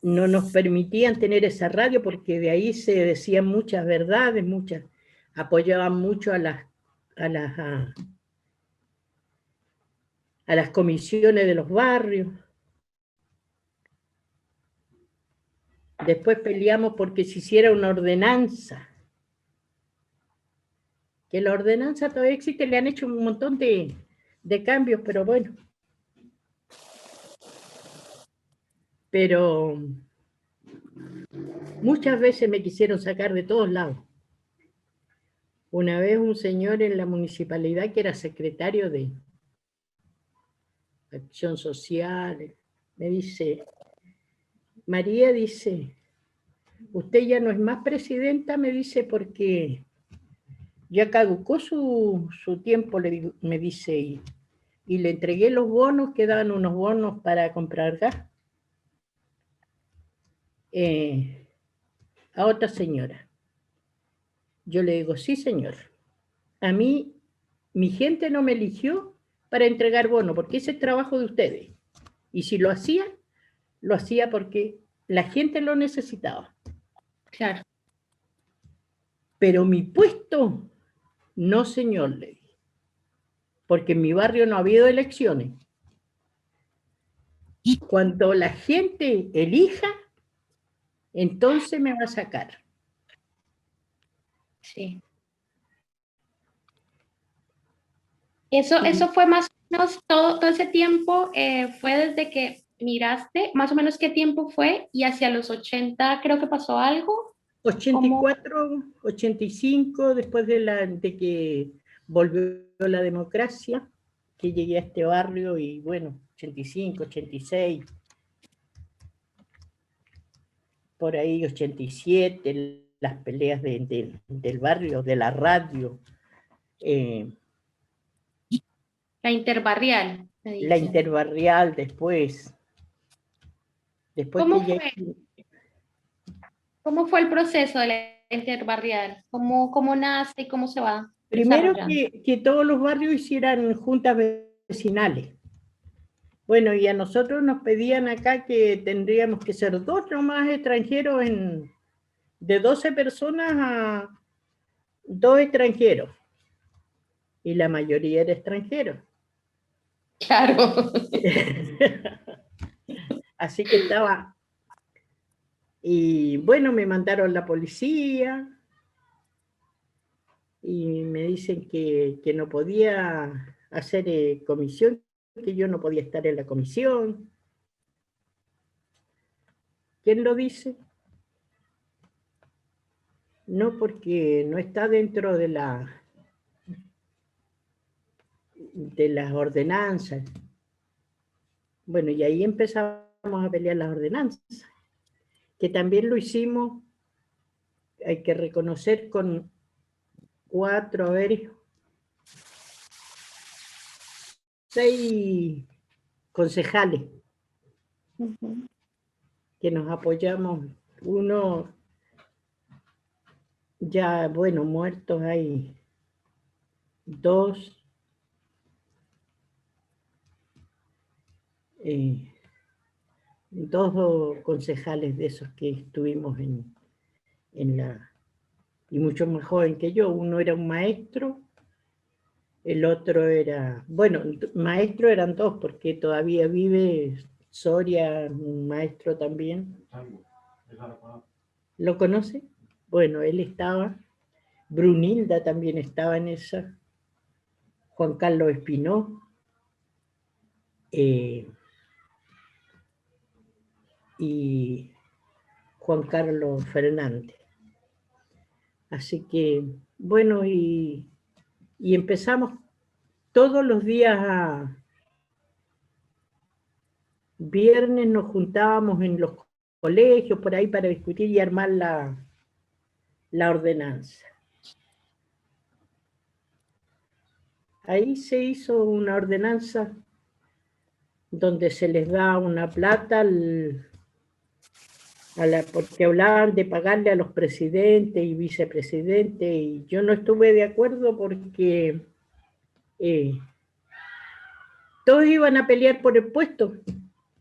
[SPEAKER 2] no nos permitían tener esa radio porque de ahí se decían muchas verdades, apoyaban mucho a las comisiones de los barrios. Después peleamos porque se hiciera una ordenanza, que la ordenanza todavía existe, le han hecho un montón de cambios, pero bueno. Pero muchas veces me quisieron sacar de todos lados. Una vez un señor en la municipalidad que era secretario de Acción Social, me dice, María, dice, usted ya no es más presidenta, me dice, porque ya caducó su tiempo, me dice, y le entregué los bonos, que daban unos bonos para comprar gas, a otra señora. Yo le digo, sí, señor, a mí, mi gente no me eligió para entregar bonos, porque ese es trabajo de ustedes. Y si lo hacía porque la gente lo necesitaba.
[SPEAKER 1] Claro.
[SPEAKER 2] Pero mi puesto, no, señor, le dije, porque en mi barrio no ha habido elecciones. Y cuando la gente elija, entonces me va a sacar.
[SPEAKER 1] Sí. Eso fue más o menos todo ese tiempo, fue desde que miraste, más o menos qué tiempo fue, y hacia los 80 creo que pasó algo.
[SPEAKER 2] 84, 85, después de que volvió la democracia, que llegué a este barrio, y bueno, 85, 86, por ahí 87, las peleas del barrio, de la radio.
[SPEAKER 1] La interbarrial.
[SPEAKER 2] La interbarrial después.
[SPEAKER 1] ¿Cómo fue? ¿Cómo fue el proceso de la interbarrial? ¿Cómo nace y cómo se va
[SPEAKER 2] Primero
[SPEAKER 1] desarrollando?
[SPEAKER 2] que todos los barrios hicieran juntas vecinales. Bueno, y a nosotros nos pedían acá que tendríamos que ser 2 nomás extranjeros de 12 personas a 2 extranjeros, y la mayoría era extranjero.
[SPEAKER 1] Claro.
[SPEAKER 2] Así que estaba, y bueno, me mandaron la policía, y me dicen que no podía hacer comisión, que yo no podía estar en la comisión. ¿Quién lo dice? No, porque no está dentro de las ordenanzas. Bueno, y ahí empezamos a pelear las ordenanzas, que también lo hicimos, hay que reconocer, con 6 concejales que nos apoyamos. Uno ya, bueno, muertos hay 2, eh, 2 concejales de esos que estuvimos en la, y mucho más joven que yo. Uno era un maestro, el otro era, bueno, maestro eran 2, porque todavía vive Soria, un maestro también. ¿Lo conoce? Bueno, él estaba, Brunilda también estaba en esa, Juan Carlos Espinó, y Juan Carlos Fernández. Así que, bueno, y empezamos todos los días viernes, nos juntábamos en los colegios por ahí para discutir y armar la ordenanza. Ahí se hizo una ordenanza donde se les da una plata porque hablaban de pagarle a los presidentes y vicepresidentes, y yo no estuve de acuerdo porque todos iban a pelear por el puesto,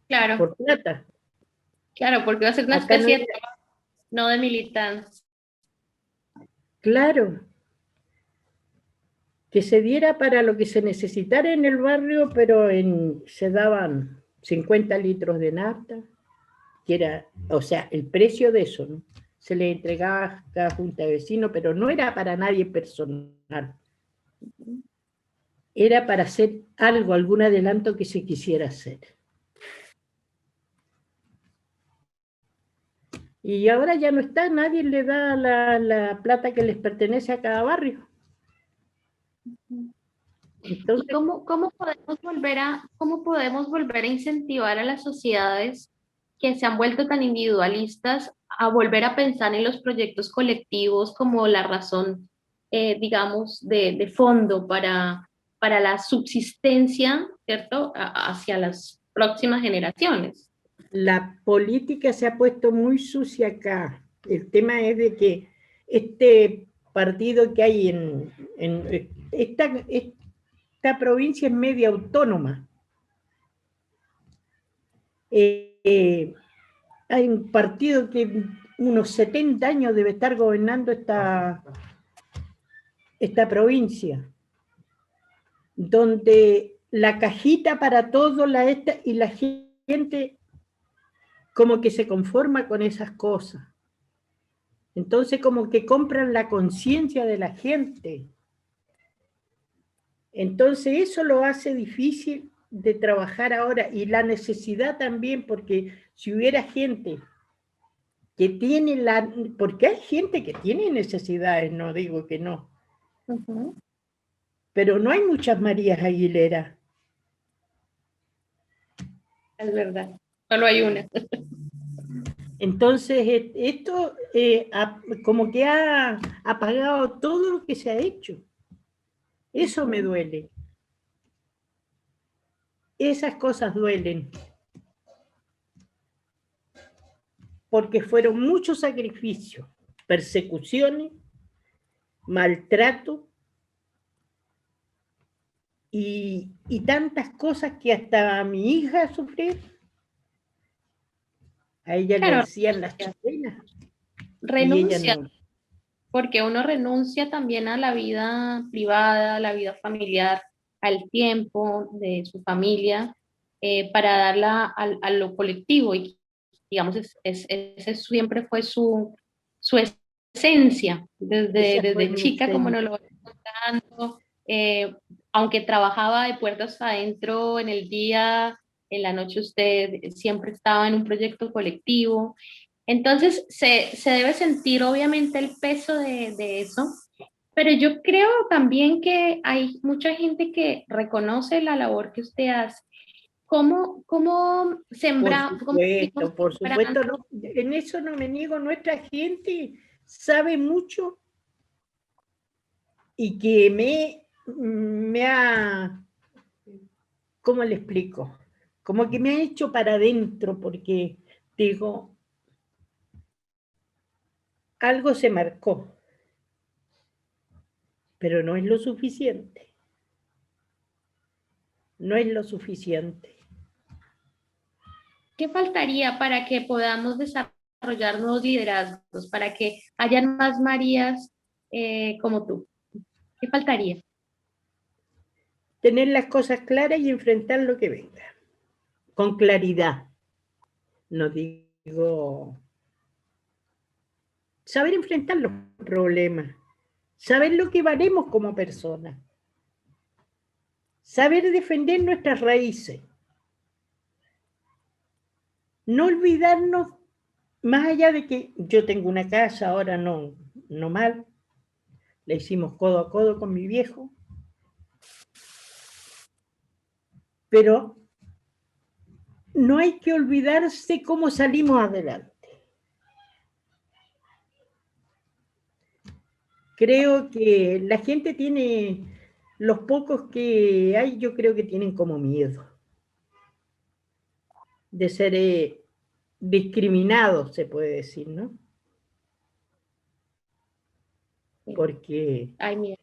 [SPEAKER 1] Claro,
[SPEAKER 2] por plata.
[SPEAKER 1] claro, porque va a ser una
[SPEAKER 2] Acá no
[SPEAKER 1] especie de
[SPEAKER 2] era,
[SPEAKER 1] no de militancia.
[SPEAKER 2] claro, que se diera para lo que se necesitara en el barrio, pero se daban 50 litros de nafta, que era, o sea, el precio de eso, ¿no? Se le entregaba a cada junta de vecinos, pero no era para nadie personal. Era para hacer algo, algún adelanto que se quisiera hacer. Y ahora ya no está, nadie le da la plata que les pertenece a cada barrio.
[SPEAKER 1] ¿Y
[SPEAKER 2] Entonces,
[SPEAKER 1] cómo podemos volver a incentivar a las sociedades que se han vuelto tan individualistas a volver a pensar en los proyectos colectivos como la razón, digamos, de fondo para la subsistencia, ¿cierto?, hacia las próximas generaciones?
[SPEAKER 2] la política se ha puesto muy sucia acá. El tema es de que este partido que hay en esta provincia es media autónoma. Hay un partido que unos 70 años debe estar gobernando esta provincia, donde la cajita para todo y la gente como que se conforma con esas cosas. Entonces como que compran la conciencia de la gente. Entonces eso lo hace difícil de trabajar ahora, y la necesidad también, porque si hubiera gente que tiene porque hay gente que tiene necesidades, no digo que no, pero no hay muchas Marías Aguilera.
[SPEAKER 1] Es verdad, solo hay una.
[SPEAKER 2] Entonces esto como que ha apagado todo lo que se ha hecho. Eso me duele. Esas cosas duelen, porque fueron muchos sacrificios, persecuciones, maltrato y tantas cosas que hasta a mi hija sufrir, a ella le
[SPEAKER 1] Claro,
[SPEAKER 2] decían las chilenas. y ella
[SPEAKER 1] renuncia,
[SPEAKER 2] no.
[SPEAKER 1] porque uno renuncia también a la vida privada, a la vida familiar, al tiempo de su familia, para darla a lo colectivo. Y digamos, ese siempre fue su esencia,
[SPEAKER 2] Esa fue
[SPEAKER 1] desde
[SPEAKER 2] mi
[SPEAKER 1] chica, como nos
[SPEAKER 2] esencia.
[SPEAKER 1] lo va contando, aunque trabajaba de puertas adentro en el día, en la noche usted siempre estaba en un proyecto colectivo. Entonces, se debe sentir obviamente el peso de eso, pero yo creo también que hay mucha gente que reconoce la labor que usted hace. ¿Cómo sembra, cómo seguimos
[SPEAKER 2] Por supuesto,
[SPEAKER 1] sembrando?
[SPEAKER 2] no, en eso no me niego, nuestra gente sabe mucho y que me ha, ¿cómo le explico? Como que me ha hecho para adentro porque digo, algo se marcó, pero no es lo suficiente, no es lo suficiente.
[SPEAKER 1] ¿Qué faltaría para que podamos desarrollar nuevos liderazgos, para que hayan más Marías como tú? ¿Qué faltaría?
[SPEAKER 2] Tener las cosas claras y enfrentar lo que venga, con claridad. No digo, saber enfrentar los problemas, saber lo que valemos como personas, saber defender nuestras raíces, no olvidarnos, más allá de que yo tengo una casa, ahora no, no mal, la hicimos codo a codo con mi viejo, pero no hay que olvidarse cómo salimos adelante. Creo que la gente tiene, los pocos que hay, yo creo que tienen como miedo de ser discriminados, se puede decir, ¿no? Porque
[SPEAKER 1] Ay, mira.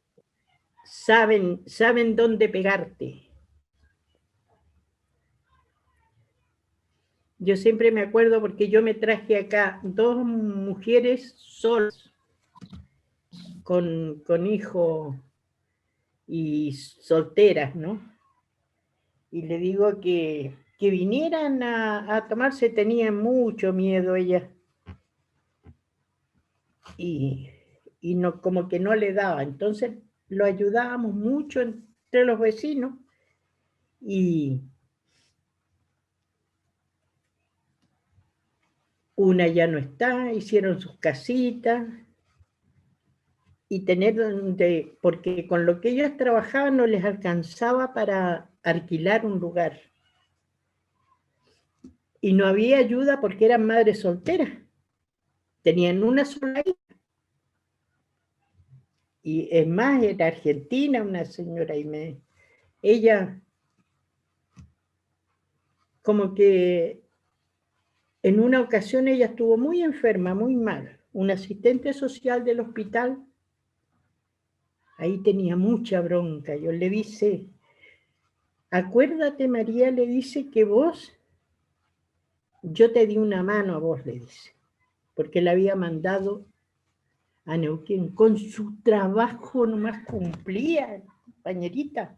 [SPEAKER 2] saben dónde pegarte. Yo siempre me acuerdo porque yo me traje acá dos mujeres solas, con hijos y solteras, ¿no? Y le digo que vinieran a tomarse, tenían mucho miedo ellas, y, y no, como que no le daba. Entonces lo ayudábamos mucho entre los vecinos, y una ya no está, hicieron sus casitas, y tener donde, porque con lo que ellas trabajaban no les alcanzaba para alquilar un lugar. Y no había ayuda porque eran madres solteras, tenían una sola hija. Y es más, era argentina una señora, ella como que en una ocasión ella estuvo muy enferma, muy mal. Un asistente social del hospital, ahí tenía mucha bronca. Yo le dice, acuérdate María, le dice que vos, yo te di una mano a vos, le dice, porque la había mandado a Neuquén con su trabajo, nomás cumplía, compañerita.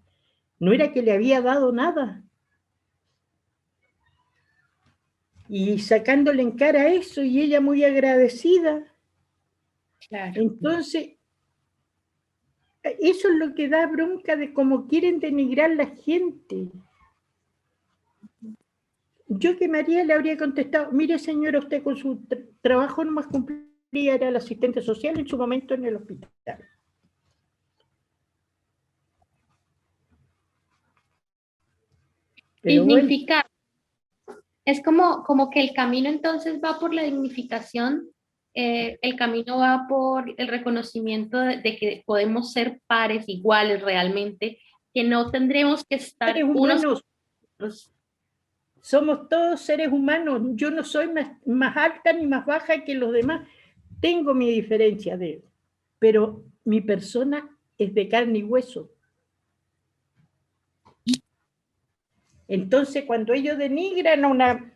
[SPEAKER 2] No era que le había dado nada. Y sacándole en cara eso, y ella muy agradecida.
[SPEAKER 1] Claro.
[SPEAKER 2] Entonces, eso es lo que da bronca de cómo quieren denigrar la gente. Yo que María le habría contestado, mire señora, usted con su trabajo nomás cumplía, era el asistente social en su momento en el hospital. Pero bueno,
[SPEAKER 1] Dignificar. Es como que el camino entonces va por la dignificación, el camino va por el reconocimiento de que podemos ser pares iguales realmente, que no tendremos que
[SPEAKER 2] seres
[SPEAKER 1] estar unos con
[SPEAKER 2] humanos,
[SPEAKER 1] otros.
[SPEAKER 2] somos todos seres humanos, yo no soy más alta ni más baja que los demás, tengo mi diferencia pero mi persona es de carne y hueso. Entonces, cuando ellos denigran a una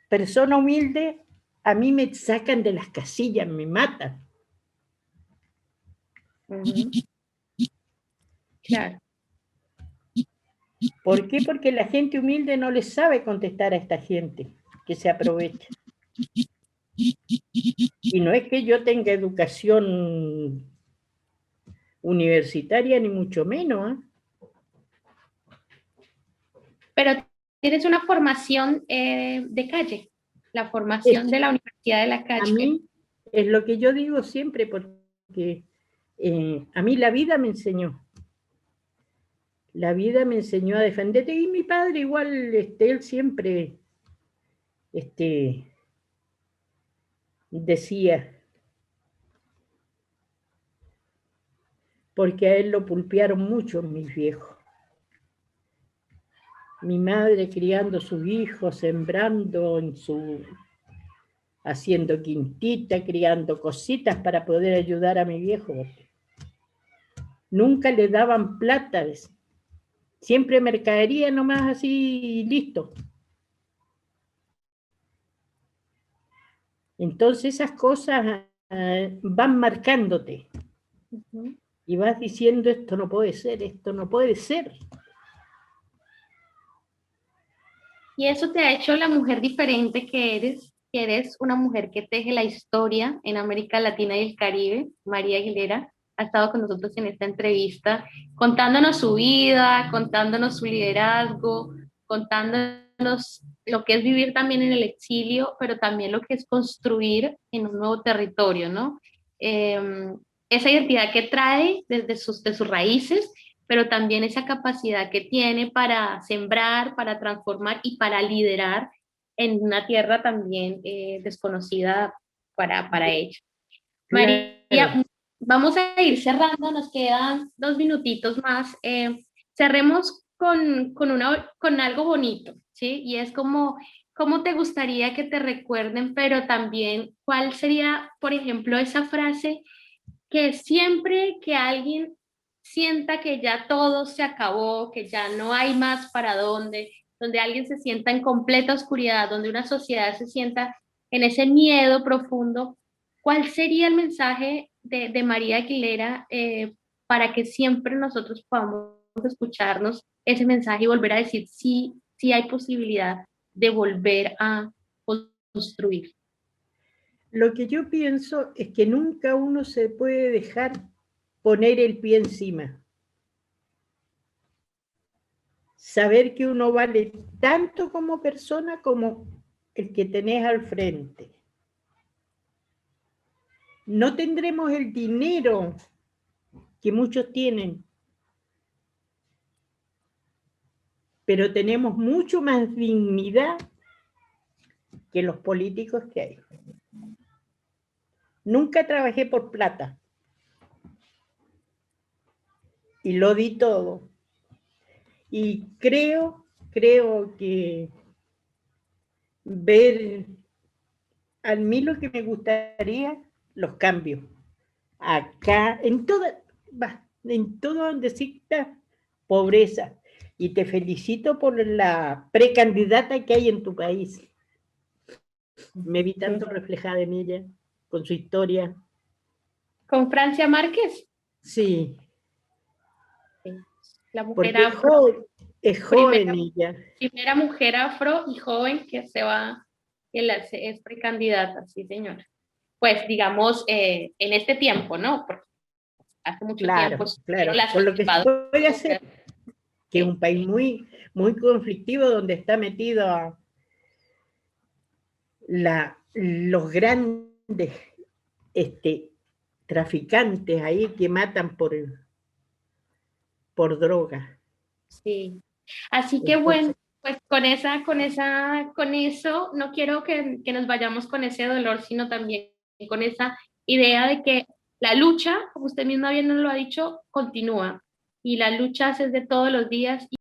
[SPEAKER 2] persona humilde, a mí me sacan de las casillas, me matan.
[SPEAKER 1] Claro.
[SPEAKER 2] ¿Por qué? Porque la gente humilde no le sabe contestar a esta gente que se aprovecha. Y no es que yo tenga educación universitaria, ni mucho menos, ¿eh?
[SPEAKER 1] Pero tienes una formación de calle, la formación
[SPEAKER 2] Es,
[SPEAKER 1] de la Universidad de la
[SPEAKER 2] a
[SPEAKER 1] Calle.
[SPEAKER 2] mí es lo que yo digo siempre, porque a mí la vida me enseñó. La vida me enseñó a defenderte, y mi padre igual, él siempre decía, porque a él lo pulpearon mucho mis viejos. Mi madre criando sus hijos, sembrando haciendo quintita, criando cositas para poder ayudar a mi viejo. Nunca le daban plata, siempre mercadería nomás así, listo. Entonces esas cosas van marcándote. Y vas diciendo, esto no puede ser, esto no puede ser.
[SPEAKER 1] Y eso te ha hecho la mujer diferente que eres una mujer que teje la historia en América Latina y el Caribe. María Aguilera ha estado con nosotros en esta entrevista, contándonos su vida, contándonos su liderazgo, contándonos lo que es vivir también en el exilio, pero también lo que es construir en un nuevo territorio, ¿no? Esa identidad que trae desde de sus raíces, pero también esa capacidad que tiene para sembrar, para transformar y para liderar en una tierra también desconocida para ella.
[SPEAKER 2] Claro.
[SPEAKER 1] María, vamos a ir cerrando, nos quedan 2 minutitos más. Cerremos con algo bonito, ¿sí? Y es como, ¿cómo te gustaría que te recuerden? Pero también, ¿cuál sería, por ejemplo, esa frase que siempre que alguien sienta que ya todo se acabó, que ya no hay más para dónde, donde alguien se sienta en completa oscuridad, donde una sociedad se sienta en ese miedo profundo, ¿cuál sería el mensaje de María Aguilera para que siempre nosotros podamos escucharnos ese mensaje y volver a decir sí, sí hay posibilidad de volver a construir?
[SPEAKER 2] Lo que yo pienso es que nunca uno se puede dejar poner el pie encima. Saber que uno vale tanto como persona como el que tenés al frente. No tendremos el dinero que muchos tienen, pero tenemos mucho más dignidad que los políticos que hay. Nunca trabajé por plata y lo di todo. Y creo que ver, a mí lo que me gustaría, los cambios. Acá, en todo donde exista pobreza. Y te felicito por la precandidata que hay en tu país. Me vi tanto reflejada en ella, con su historia.
[SPEAKER 1] ¿Con Francia Márquez?
[SPEAKER 2] Sí,
[SPEAKER 1] La mujer
[SPEAKER 2] porque
[SPEAKER 1] afro,
[SPEAKER 2] es joven
[SPEAKER 1] primera,
[SPEAKER 2] ella.
[SPEAKER 1] primera mujer afro y joven que se va, es precandidata, sí, señora. Pues digamos, en este tiempo, ¿no? Porque hace mucho tiempo
[SPEAKER 2] Claro,
[SPEAKER 1] estuvieron
[SPEAKER 2] claro,
[SPEAKER 1] las
[SPEAKER 2] con lo que se
[SPEAKER 1] conservadoras.
[SPEAKER 2] puede hacer, que es un país muy, muy conflictivo donde está metido los grandes traficantes ahí que matan por droga.
[SPEAKER 1] Sí. Así que bueno,
[SPEAKER 2] Entonces,
[SPEAKER 1] pues con eso, no quiero que nos vayamos con ese dolor, sino también con esa idea de que la lucha, como usted misma bien nos lo ha dicho, continúa. Y la lucha es de todos los días.